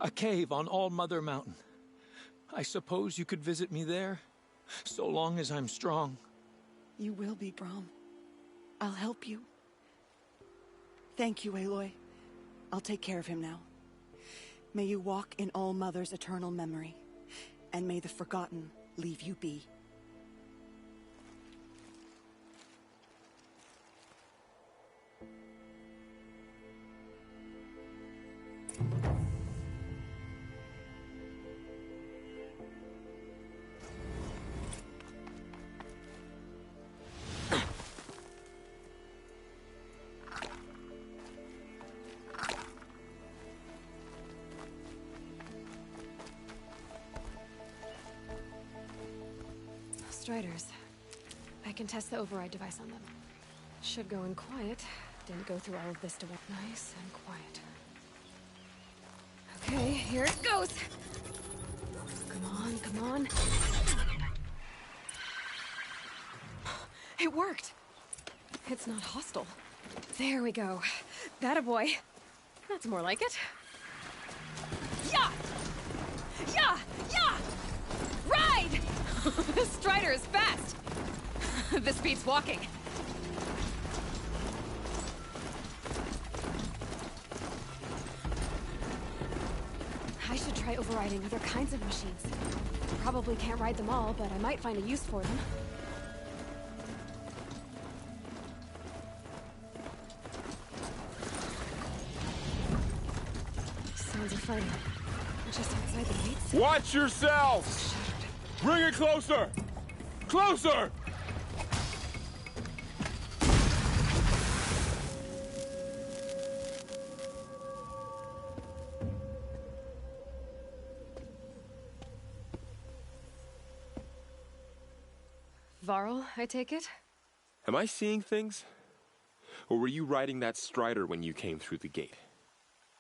A cave on All-Mother Mountain. I suppose you could visit me there, so long as I'm strong. You will be, Brom. I'll help you. Thank you, Aloy. I'll take care of him now. May you walk in All-Mother's eternal memory, and may the Forgotten leave you be. Striders. I can test the override device on them. Should go in quiet. Didn't go through all of this to work. Nice and quiet. Okay, here it goes! Come on. It worked! It's not hostile. There we go. That-a boy. That's more like it. Yeah! Ride! This Strider is fast! This beats walking. I should try overriding other kinds of machines. Probably can't ride them all, but I might find a use for them. Sounds of fighting. Just outside the gates. Watch yourselves! Bring it closer! Closer! Varl, I take it? Am I seeing things? Or were you riding that Strider when you came through the gate?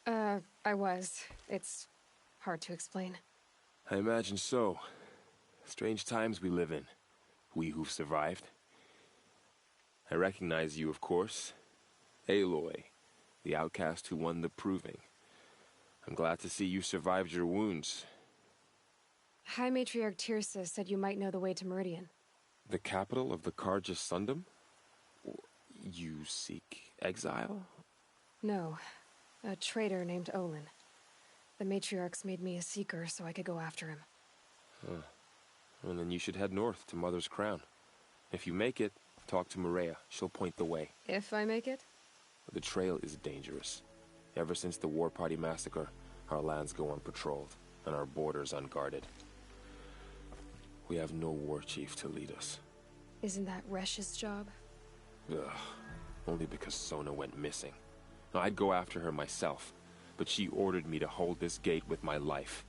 I was. It's hard to explain. I imagine so. Strange times we live in. We who've survived. I recognize you, of course. Aloy, the outcast who won the proving. I'm glad to see you survived your wounds. High Matriarch Tirsa said you might know the way to Meridian. The capital of the Carja Sundom? You seek exile? No. A traitor named Olin. The Matriarchs made me a seeker so I could go after him. Huh. Well, then you should head north to Mother's Crown. If you make it, talk to Maria. She'll point the way. If I make it? The trail is dangerous. Ever since the War Party massacre, our lands go unpatrolled, and our borders unguarded. We have no war chief to lead us. Isn't that Resh's job? Ugh. Only because Sona went missing. I'd go after her myself, but she ordered me to hold this gate with my life.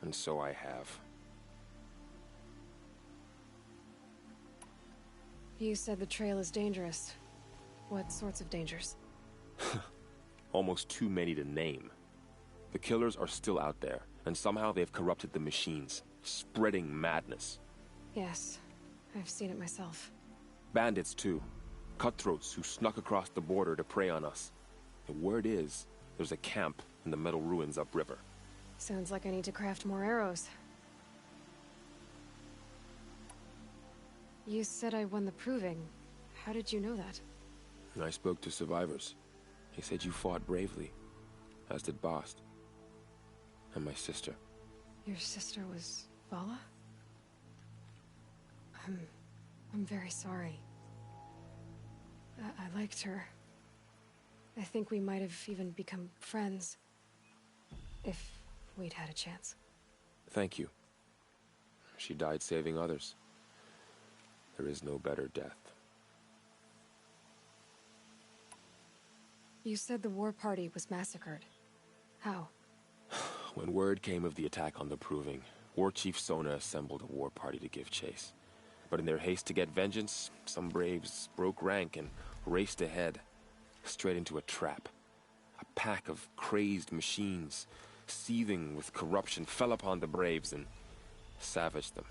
And so I have. You said the trail is dangerous. What sorts of dangers? Almost too many to name. The killers are still out there, and somehow they've corrupted the machines, spreading madness. Yes, I've seen it myself. Bandits, too. Cutthroats who snuck across the border to prey on us. The word is, there's a camp in the metal ruins upriver. Sounds like I need to craft more arrows. You said I won the proving. How did you know that? I spoke to survivors. They said you fought bravely, as did Bast. And my sister. Your sister was Vala? I'm very sorry. I liked her. I think we might have even become friends. If we'd had a chance. Thank you. She died saving others. There is no better death. You said the war party was massacred. How? When word came of the attack on the Proving, War Chief Sona assembled a war party to give chase. But in their haste to get vengeance, some braves broke rank and raced ahead, straight into a trap. A pack of crazed machines, seething with corruption, fell upon the braves and savaged them.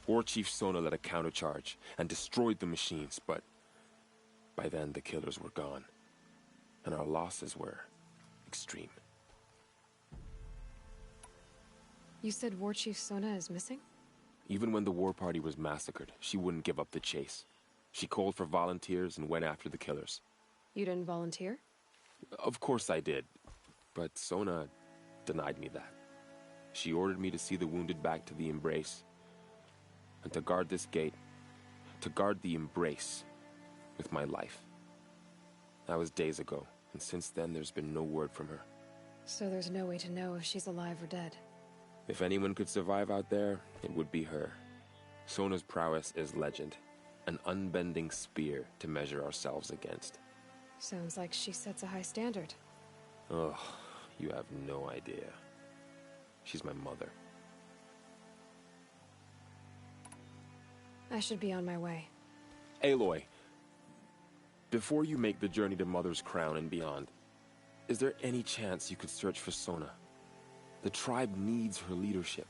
War Chief Sona led a countercharge and destroyed the machines, but by then the killers were gone, and our losses were extreme. You said War Chief Sona is missing? Even when the war party was massacred, she wouldn't give up the chase. She called for volunteers and went after the killers. You didn't volunteer? Of course I did, but Sona denied me that. She ordered me to see the wounded back to the Embrace, and to guard this gate, to guard the Embrace with my life. That was days ago, and since then there's been no word from her. So there's no way to know if she's alive or dead? If anyone could survive out there, it would be her. Sona's prowess is legend, an unbending spear to measure ourselves against. Sounds like she sets a high standard. Oh, you have no idea. She's my mother. I should be on my way. Aloy, before you make the journey to Mother's Crown and beyond, is there any chance you could search for Sona? The tribe needs her leadership.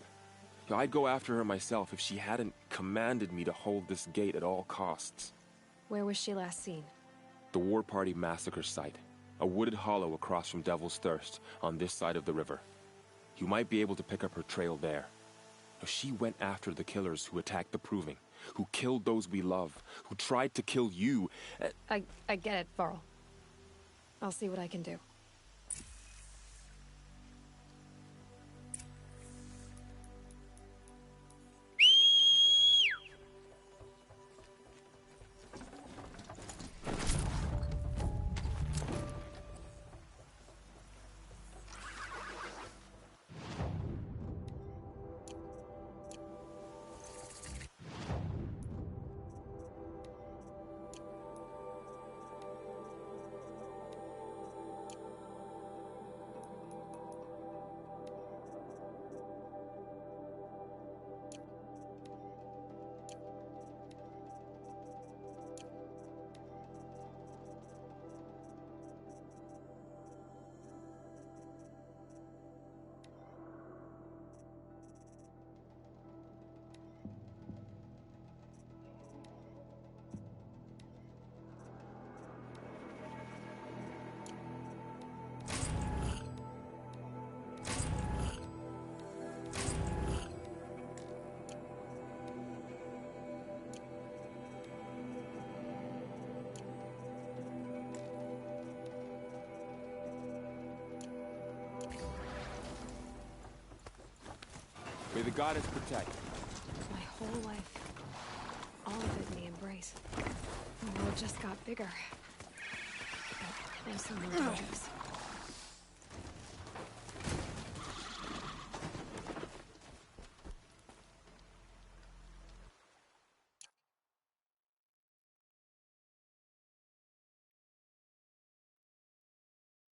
I'd go after her myself if she hadn't commanded me to hold this gate at all costs. Where was she last seen? The War Party massacre site. A wooded hollow across from Devil's Thirst, on this side of the river. You might be able to pick up her trail there. She went after the killers who attacked the Proving, who killed those we love, who tried to kill you. I get it, Varl. I'll see what I can do. May the goddess protect. My whole life. All of it in the Embrace. The world just got bigger. But also more dangerous.